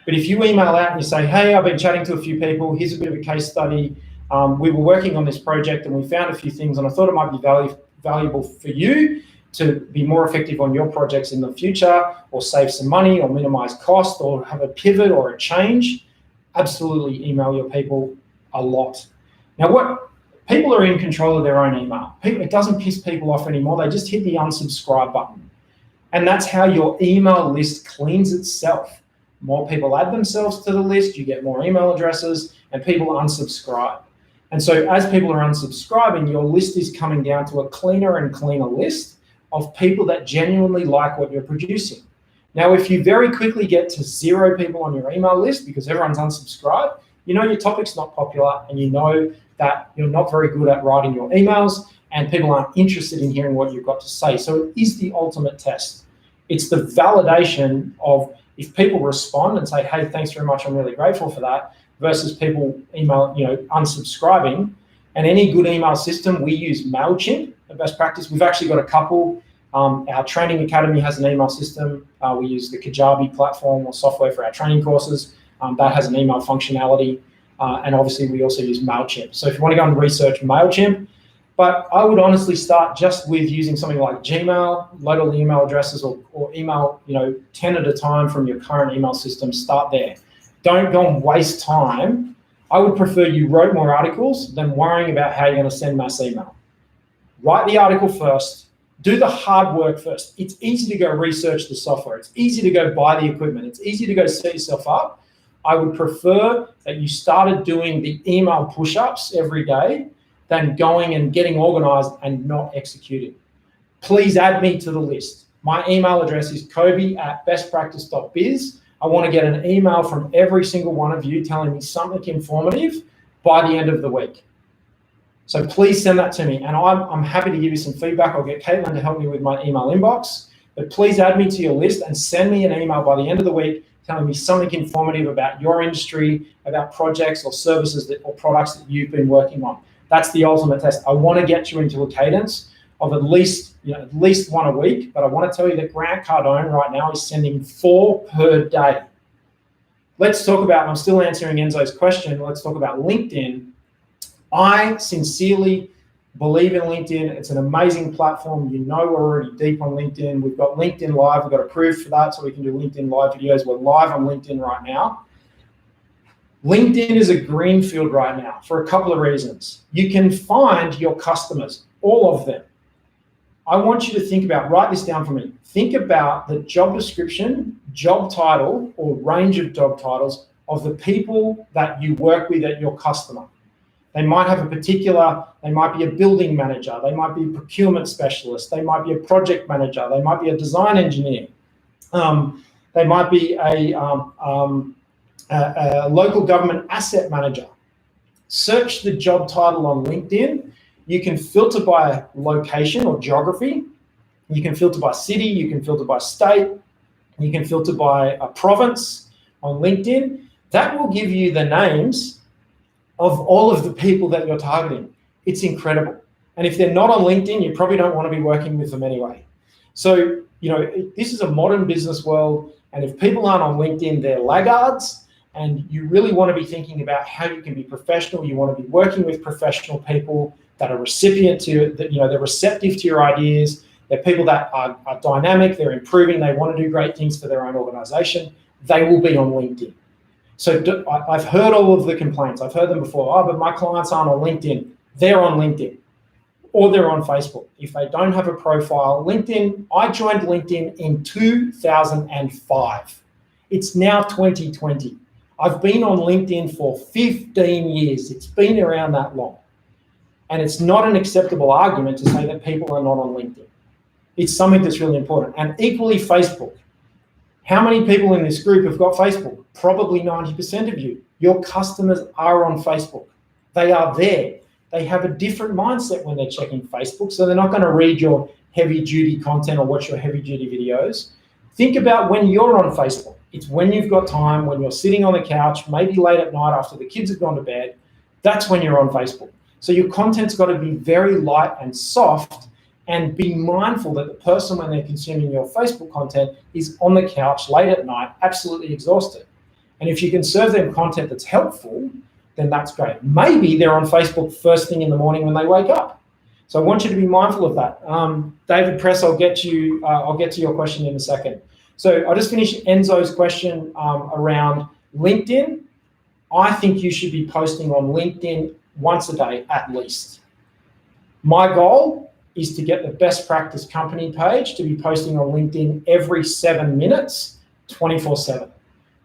But if you email out and you say, hey, I've been chatting to a few people, here's a bit of a case study. We were working on this project and we found a few things, and I thought it might be valuable for you to be more effective on your projects in the future, or save some money, or minimize cost, or have a pivot or a change. Absolutely email your people a lot. Now, people are in control of their own email. It doesn't piss people off anymore. They just hit the unsubscribe button. And that's how your email list cleans itself. More people add themselves to the list, you get more email addresses, and people unsubscribe. And so as people are unsubscribing, your list is coming down to a cleaner and cleaner list of people that genuinely like what you're producing. Now, if you very quickly get to 0 people on your email list because everyone's unsubscribed, you know your topic's not popular, and you know that you're not very good at writing your emails, and people aren't interested in hearing what you've got to say. So it is the ultimate test. It's the validation of, if people respond and say, hey, thanks very much, I'm really grateful for that, versus people unsubscribing. And any good email system, we use MailChimp, a best practice. We've actually got a couple. Our training academy has an email system. We use the Kajabi platform or software for our training courses. That has an email functionality. And obviously we also use MailChimp. So if you want to go and research MailChimp, but I would honestly start just with using something like Gmail, load all the email addresses, or email 10 at a time from your current email system. Start there. Don't go and waste time. I would prefer you wrote more articles than worrying about how you're going to send mass email. Write the article first. Do the hard work first. It's easy to go research the software. It's easy to go buy the equipment. It's easy to go set yourself up. I would prefer that you started doing the email push-ups every day than going and getting organized and not executing. Please add me to the list. My email address is kobe@bestpractice.biz. I want to get an email from every single one of you telling me something informative by the end of the week. So please send that to me, and I'm happy to give you some feedback. I'll get Caitlin to help me with my email inbox, but please add me to your list and send me an email by the end of the week telling me something informative about your industry, about projects or services or products that you've been working on. That's the ultimate test. I want to get you into a cadence of at least one a week, but I want to tell you that Grant Cardone right now is sending 4 per day. Let's talk about, and I'm still answering Enzo's question, let's talk about LinkedIn. I sincerely believe in LinkedIn. It's an amazing platform. You know, we're already deep on LinkedIn. We've got LinkedIn Live. We've got approved for that, so we can do LinkedIn Live videos. We're live on LinkedIn right now. LinkedIn is a greenfield right now for a couple of reasons. You can find your customers, all of them. I want you to think about, write this down for me. Think about the job description, job title, or range of job titles of the people that you work with at your customer. They might have they might be a building manager, they might be a procurement specialist, they might be a project manager, they might be a design engineer, they might be a local government asset manager. Search the job title on LinkedIn. You can filter by location or geography. You can filter by city. You can filter by state. You can filter by a province on LinkedIn. That will give you the names of all of the people that you're targeting. It's incredible. And if they're not on LinkedIn, you probably don't want to be working with them anyway. So, this is a modern business world. And if people aren't on LinkedIn, they're laggards. And you really want to be thinking about how you can be professional. You want to be working with professional people that are recipient to, that they're receptive to your ideas. They're people that are dynamic, they're improving, they want to do great things for their own organization. They will be on LinkedIn. So I've heard all of the complaints. I've heard them before. Oh, but my clients aren't on LinkedIn. They're on LinkedIn or they're on Facebook. If they don't have a profile, LinkedIn, I joined LinkedIn in 2005. It's now 2020. I've been on LinkedIn for 15 years. It's been around that long. And it's not an acceptable argument to say that people are not on LinkedIn. It's something that's really important. And equally, Facebook. How many people in this group have got Facebook? Probably 90% of you. Your customers are on Facebook. They are there. They have a different mindset when they're checking Facebook, so they're not going to read your heavy-duty content or watch your heavy-duty videos. Think about when you're on Facebook. It's when you've got time, when you're sitting on the couch, maybe late at night after the kids have gone to bed. That's when you're on Facebook. So your content's got to be very light and soft, and be mindful that the person, when they're consuming your Facebook content, is on the couch late at night, absolutely exhausted. And if you can serve them content that's helpful, then that's great. Maybe they're on Facebook first thing in the morning when they wake up. So I want you to be mindful of that. David Press, I'll get to your question in a second. So I'll just finish Enzo's question around LinkedIn. I think you should be posting on LinkedIn once a day at least. My goal is to get the best practice company page to be posting on LinkedIn every 7 minutes, 24/7.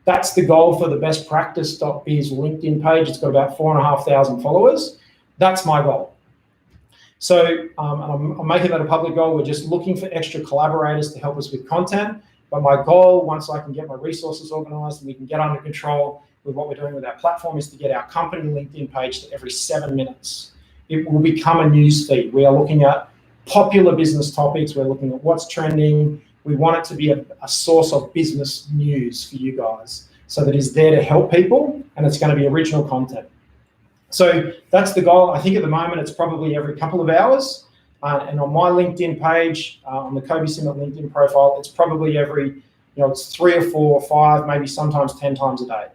That's the goal for the bestpractice.biz LinkedIn page. It's got about 4,500 followers. That's my goal. So I'm making that a public goal. We're just looking for extra collaborators to help us with content. But my goal, once I can get my resources organized and we can get under control with what we're doing with our platform, is to get our company LinkedIn page to every 7 minutes. It will become a news feed. We are looking at popular business topics. We're looking at what's trending. We want it to be a source of business news for you guys, so that it's there to help people and it's going to be original content. So that's the goal. I think at the moment it's probably every couple of hours. And on my LinkedIn page, on the Kobe Simmet LinkedIn profile, it's probably every, it's 3 or 4 or 5, maybe sometimes 10 times a day.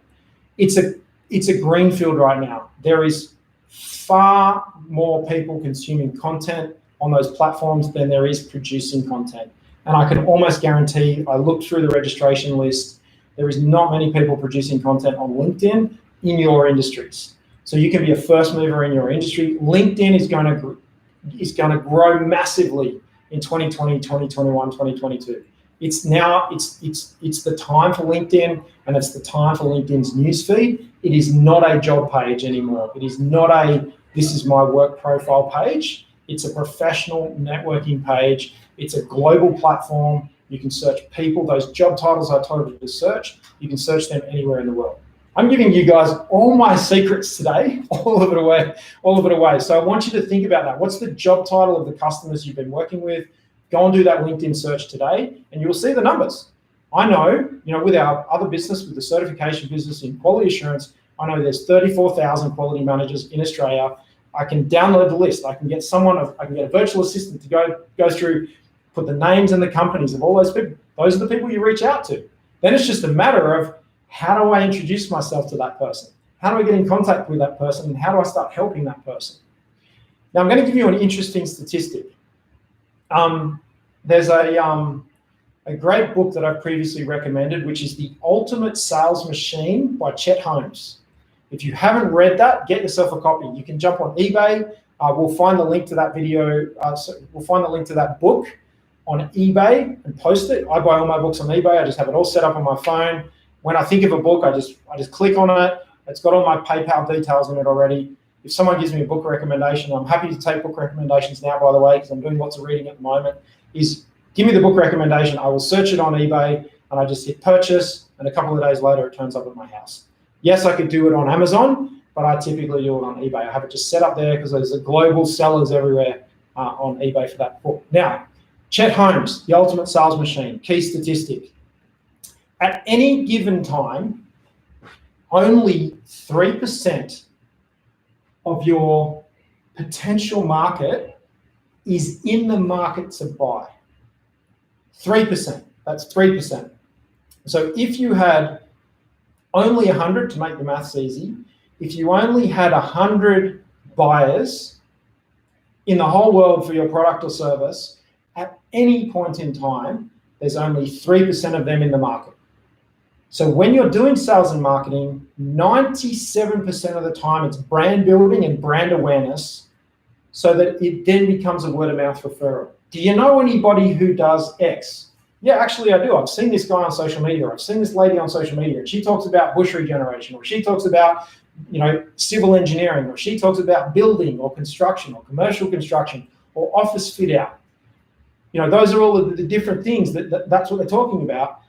It's a greenfield right now. There is far more people consuming content on those platforms than there is producing content. And I can almost guarantee, I looked through the registration list, there is not many people producing content on LinkedIn in your industries. So you can be a first mover in your industry. LinkedIn is going to grow massively in 2020, 2021, 2022. It's the time for LinkedIn, and it's the time for LinkedIn's newsfeed. It is not a job page anymore. It is not this is my work profile page. It's a professional networking page. It's a global platform. You can search people. Those job titles I told you to search, you can search them anywhere in the world. I'm giving you guys all my secrets today, all of it away. So I want you to think about that. What's the job title of the customers you've been working with? Go and do that LinkedIn search today, and you'll see the numbers. I know, with our other business, with the certification business in quality assurance, I know there's 34,000 quality managers in Australia. I can download the list. I can get a virtual assistant to go through, put the names and the companies of all those people. Those are the people you reach out to. Then it's just a matter of, how do I introduce myself to that person? How do I get in contact with that person? And how do I start helping that person? Now, I'm going to give you an interesting statistic. There's a great book that I've previously recommended, which is The Ultimate Sales Machine by Chet Holmes. If you haven't read that, get yourself a copy. You can jump on eBay. We'll find the link to that video. We'll find the link to that book on eBay and post it. I buy all my books on eBay. I just have it all set up on my phone. When I think of a book, I just click on it. It's got all my PayPal details in it already. If someone gives me a book recommendation, I'm happy to take book recommendations now, by the way, because I'm doing lots of reading at the moment, is give me the book recommendation. I will search it on eBay, and I just hit purchase, and a couple of days later, it turns up at my house. Yes, I could do it on Amazon, but I typically do it on eBay. I have it just set up there because there's global sellers everywhere on eBay for that book. Now, Chet Holmes, The Ultimate Sales Machine, key statistic. At any given time, only 3% of your potential market is in the market to buy. 3%, that's 3%. So if you had only 100, to make the maths easy, if you only had 100 buyers in the whole world for your product or service, at any point in time, there's only 3% of them in the market. So when you're doing sales and marketing, 97% of the time it's brand building and brand awareness so that it then becomes a word of mouth referral. Do you know anybody who does X? Yeah, actually I do. I've seen this guy on social media. I've seen this lady on social media. And she talks about bush regeneration, or she talks about civil engineering, or she talks about building or construction or commercial construction or office fit out. Those are all of the different things that's what they're talking about.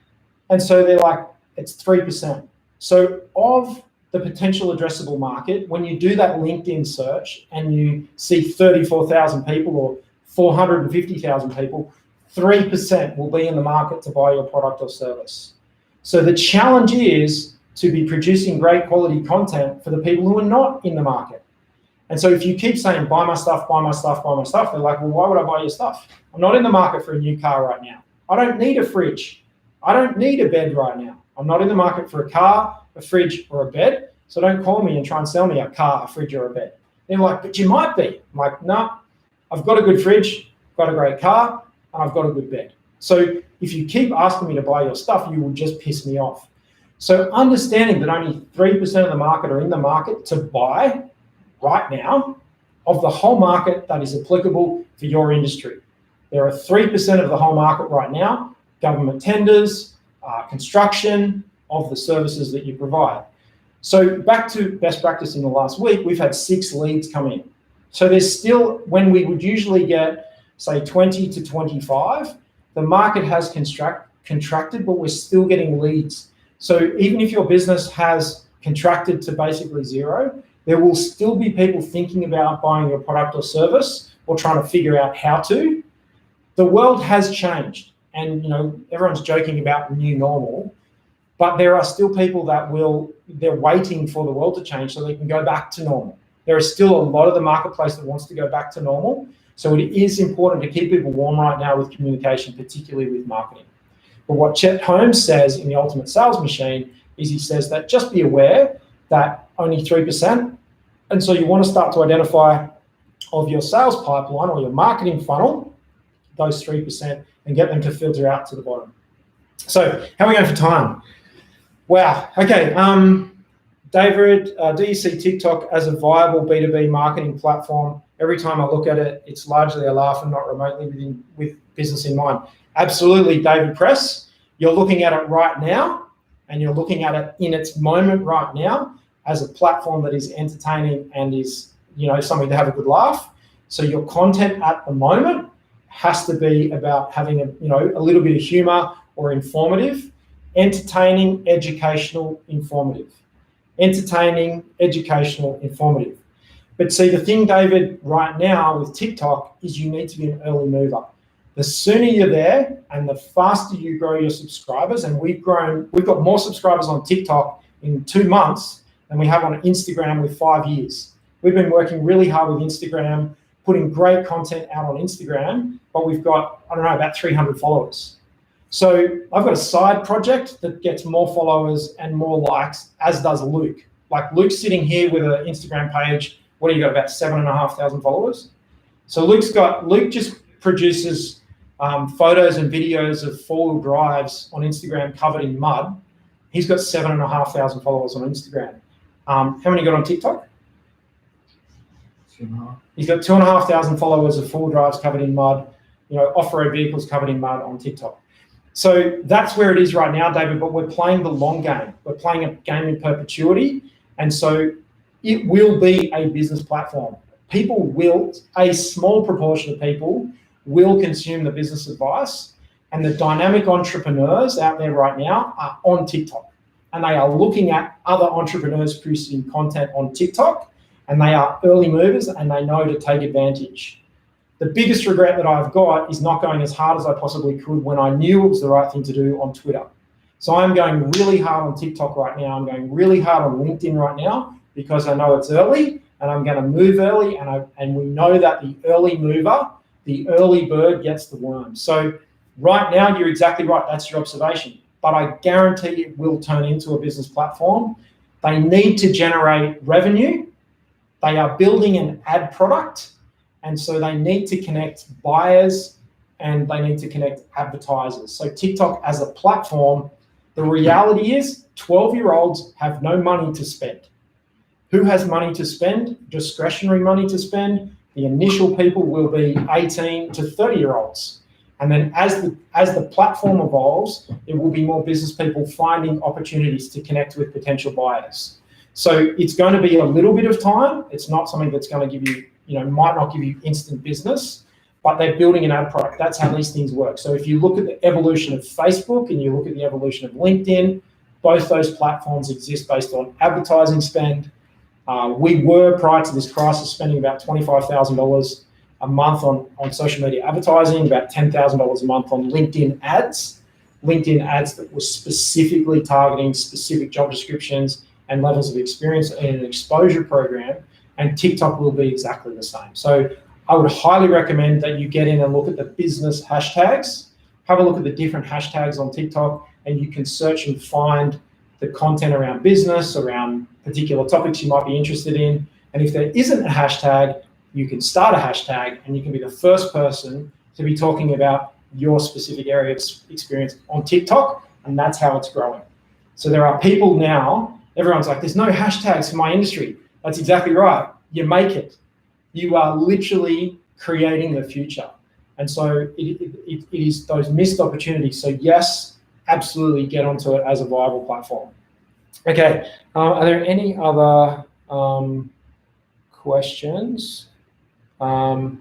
And so they're like, it's 3%. So of the potential addressable market, when you do that LinkedIn search and you see 34,000 people or 450,000 people, 3% will be in the market to buy your product or service. So the challenge is to be producing great quality content for the people who are not in the market. And so if you keep saying, buy my stuff, buy my stuff, buy my stuff, they're like, well, why would I buy your stuff? I'm not in the market for a new car right now. I don't need a fridge. I don't need a bed right now. I'm not in the market for a car, a fridge, or a bed. So don't call me and try and sell me a car, a fridge, or a bed. They're like, but you might be. I'm like, no, I've got a good fridge, got a great car, and I've got a good bed. So if you keep asking me to buy your stuff, you will just piss me off. So understanding that only 3% of the market are in the market to buy right now of the whole market that is applicable for your industry. There are 3% of the whole market right now, government tenders, construction of the services that you provide. So back to best practice in the last week, we've had 6 leads come in. So there's still, when we would usually get, say, 20 to 25, the market has contracted, but we're still getting leads. So even if your business has contracted to basically zero, there will still be people thinking about buying your product or service or trying to figure out how to. The world has changed, and everyone's joking about the new normal, but there are still people that they're waiting for the world to change so they can go back to normal. There is still a lot of the marketplace that wants to go back to normal. So it is important to keep people warm right now with communication, particularly with marketing. But what Chet Holmes says in The Ultimate Sales Machine is he says that just be aware that only 3%. And so you want to start to identify of your sales pipeline or your marketing funnel, those 3%, and get them to filter out to the bottom. So how are we going for time? Wow. Okay. David, do you see TikTok as a viable B2B marketing platform? Every time I look at it, it's largely a laugh and not remotely with business in mind. Absolutely, David Press. You're looking at it right now, and you're looking at it in its moment right now as a platform that is entertaining and is, something to have a good laugh. So your content at the moment has to be about having a little bit of humor or informative, entertaining, educational, informative. entertaining, educational, informative. But see, the thing, David, right now with TikTok is you need to be an early mover. The sooner you're there and the faster you grow your subscribers, and we've got more subscribers on TikTok in 2 months than we have on Instagram with 5 years. We've been working really hard with Instagram, putting great content out on Instagram, but we've got, I don't know, about 300 followers. So I've got a side project that gets more followers and more likes, as does Luke. Like Luke's sitting here with an Instagram page. What do you got, about 7,500 followers? So Luke just produces photos and videos of 4-wheel drives on Instagram covered in mud. He's got 7,500 followers on Instagram. How many got on TikTok? 2.5. He's got 2,500 followers of 4-wheel drives covered in mud, off-road vehicles covered in mud on TikTok. So that's where it is right now, David, but we're playing the long game. We're playing a game in perpetuity. And so it will be a business platform. A small proportion of people will consume the business advice, and the dynamic entrepreneurs out there right now are on TikTok, and they are looking at other entrepreneurs producing content on TikTok, and they are early movers and they know to take advantage. The biggest regret that I've got is not going as hard as I possibly could when I knew it was the right thing to do on Twitter. So I'm going really hard on TikTok right now. I'm going really hard on LinkedIn right now because I know it's early and I'm going to move early, and we know that the early mover, the early bird gets the worm. So right now, you're exactly right. That's your observation. But I guarantee it will turn into a business platform. They need to generate revenue. They are building an ad product. And so they need to connect buyers and they need to connect advertisers. So TikTok as a platform, the reality is 12-year-olds have no money to spend. Who has money to spend? Discretionary money to spend. The initial people will be 18 to 30-year-olds. And then as the platform evolves, it will be more business people finding opportunities to connect with potential buyers. So it's going to be a little bit of time. It's not something that's going to give you, might not give you instant business, but they're building an ad product. That's how these things work. So if you look at the evolution of Facebook and you look at the evolution of LinkedIn, both those platforms exist based on advertising spend. We were, prior to this crisis, spending about $25,000 a month on social media advertising, about $10,000 a month on LinkedIn ads that were specifically targeting specific job descriptions and levels of experience in an exposure program, and TikTok will be exactly the same. So I would highly recommend that you get in and look at the business hashtags, have a look at the different hashtags on TikTok, and you can search and find the content around business, around particular topics you might be interested in. And if there isn't a hashtag, you can start a hashtag and you can be the first person to be talking about your specific area of experience on TikTok, and that's how it's growing. So there are people now, everyone's like, there's no hashtags for my industry. That's exactly right. You make it. You are literally creating the future. And so it is those missed opportunities. So yes, absolutely get onto it as a viable platform. Okay, are there any other questions? I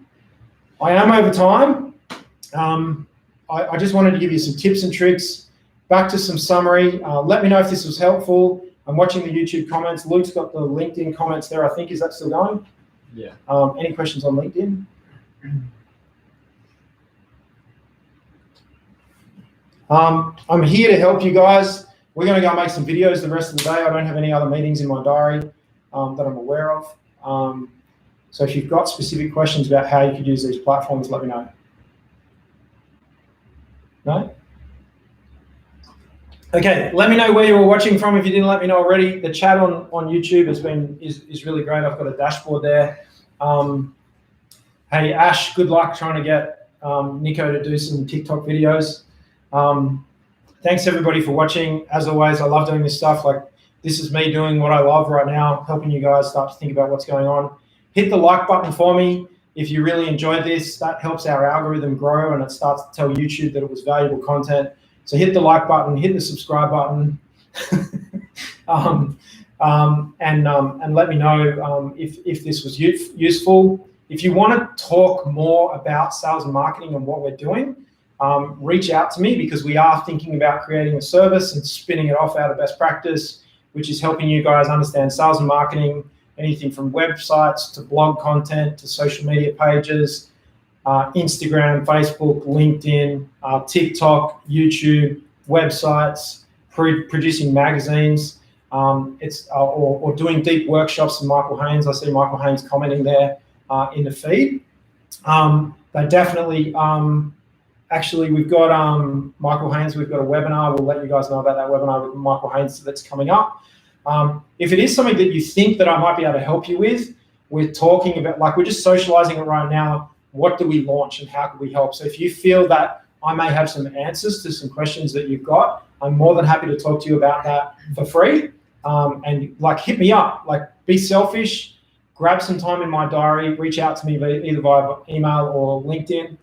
am over time. I just wanted to give you some tips and tricks. Back to some summary. Let me know if this was helpful. I'm watching the YouTube comments. Luke's got the LinkedIn comments there, I think. Is that still going? Yeah. Any questions on LinkedIn? I'm here to help you guys. We're going to go make some videos the rest of the day. I don't have any other meetings in my diary that I'm aware of. So if you've got specific questions about how you could use these platforms, let me know. No? Okay, let me know where you were watching from if you didn't let me know already. The chat on YouTube is really great. I've got a dashboard there. Hey, Ash, good luck trying to get Nico to do some TikTok videos. Thanks everybody for watching. As always, I love doing this stuff. Like, this is me doing what I love right now, helping you guys start to think about what's going on. Hit the like button for me if you really enjoyed this. That helps our algorithm grow and it starts to tell YouTube that it was valuable content. So hit the like button, hit the subscribe button, and let me know if this was useful. If you want to talk more about sales and marketing and what we're doing, reach out to me, because we are thinking about creating a service and spinning it off out of best practice. which is helping you guys understand sales and marketing, anything from websites to blog content to social media pages, Instagram, Facebook, LinkedIn, TikTok, YouTube, websites, producing magazines, or doing deep workshops with Michael Haynes. I see Michael Haynes commenting there in the feed. They definitely, actually, we've got Michael Haynes, we've got a webinar. We'll let you guys know about that webinar with Michael Haynes that's coming up. If it is something that you think that I might be able to help you with, we're talking about, like, we're just socializing it right now. What do we launch and how can we help? So if you feel that I may have some answers to some questions that you've got, I'm more than happy to talk to you about that for free. And like, hit me up, like, be selfish, grab some time in my diary, reach out to me either via email or LinkedIn,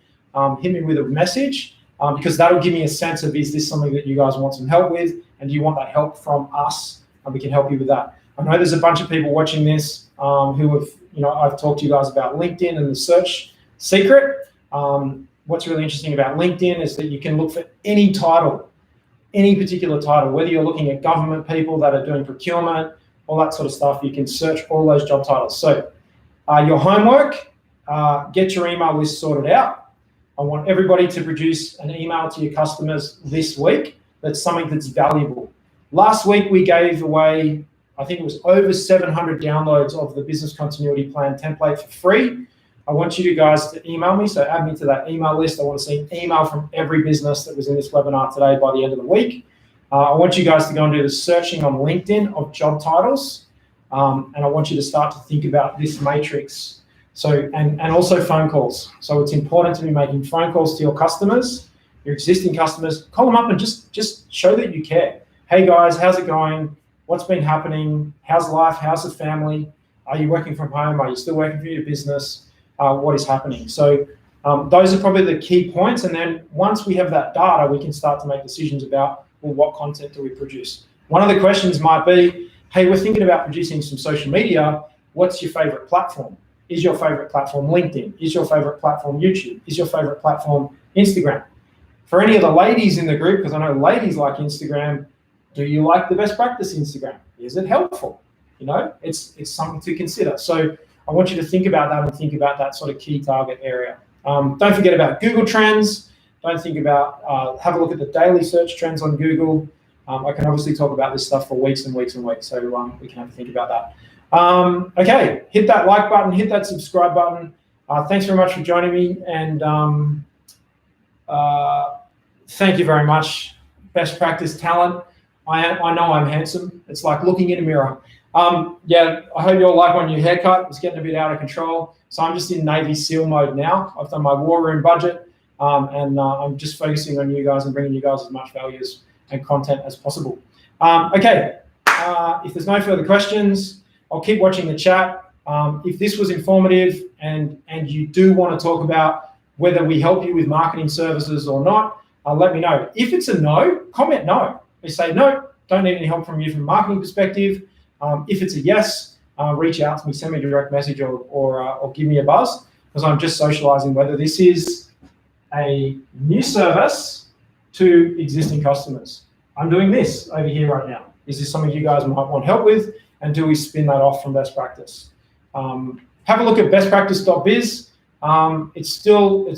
hit me with a message, because that'll give me a sense of, is this something that you guys want some help with? And do you want that help from us? And we can help you with that. I know there's a bunch of people watching this who have, I've talked to you guys about LinkedIn and the search secret. What's really interesting about LinkedIn is that you can look for any title, any particular title, whether you're looking at government people that are doing procurement, all that sort of stuff. You can search all those job titles. So your homework, get your email list sorted out. I want everybody to produce an email to your customers this week that's something that's valuable. Last week we gave away, I think it was over 700 downloads of the business continuity plan template for free. I want you guys to email me, so add me to that email list. I want to see an email from every business that was in this webinar today by the end of the week. I want you guys to go and do the searching on LinkedIn of job titles, and I want you to start to think about this matrix. So, and also phone calls. So it's important to be making phone calls to your customers, your existing customers. Call them up and just show that you care. Hey guys, how's it going? What's been happening? How's life? How's the family? Are you working from home? Are you still working for your business? What is happening? So those are probably the key points. And then once we have that data, we can start to make decisions about, well, what content do we produce? One of the questions might be, hey, we're thinking about producing some social media. What's your favorite platform? Is your favorite platform LinkedIn? Is your favorite platform YouTube? Is your favorite platform Instagram? For any of the ladies in the group, because I know ladies like Instagram, do you like the best practice Instagram? Is it helpful? It's something to consider. So I want you to think about that and think about that sort of key target area. Don't forget about Google Trends. Don't think about, have a look at the daily search trends on Google. I can obviously talk about this stuff for weeks and weeks and weeks, so we can have a think about that. Okay, hit that like button, hit that subscribe button. Thanks very much for joining me, and thank you very much. Best practice talent. I know I'm handsome. It's like looking in a mirror. Yeah, I hope you all like my new haircut. It's getting a bit out of control. So I'm just in Navy SEAL mode now. I've done my war room budget, and I'm just focusing on you guys and bringing you guys as much value and content as possible. Okay, if there's no further questions, I'll keep watching the chat. If this was informative and you do want to talk about whether we help you with marketing services or not, let me know. If it's a no, comment no. They say, no, don't need any help from you from a marketing perspective. If it's a yes, reach out to me, send me a direct message or give me a buzz, because I'm just socializing whether this is a new service to existing customers. I'm doing this over here right now. Is this something you guys might want help with? And do we spin that off from best practice? Have a look at bestpractice.biz.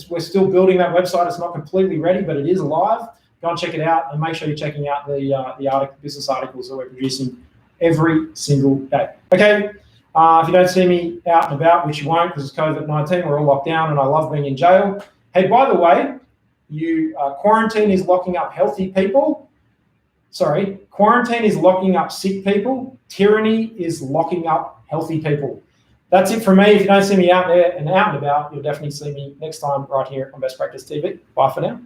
We're still building that website. It's not completely ready, but it is live. Go and check it out, and make sure you're checking out the business articles that we're producing every single day. Okay, if you don't see me out and about, which you won't because it's COVID-19, we're all locked down, and I love being in jail. Hey, by the way, quarantine is locking up healthy people. Sorry, quarantine is locking up sick people. Tyranny is locking up healthy people. That's it from me. If you don't see me out there and out and about, you'll definitely see me next time right here on Best Practice TV. Bye for now.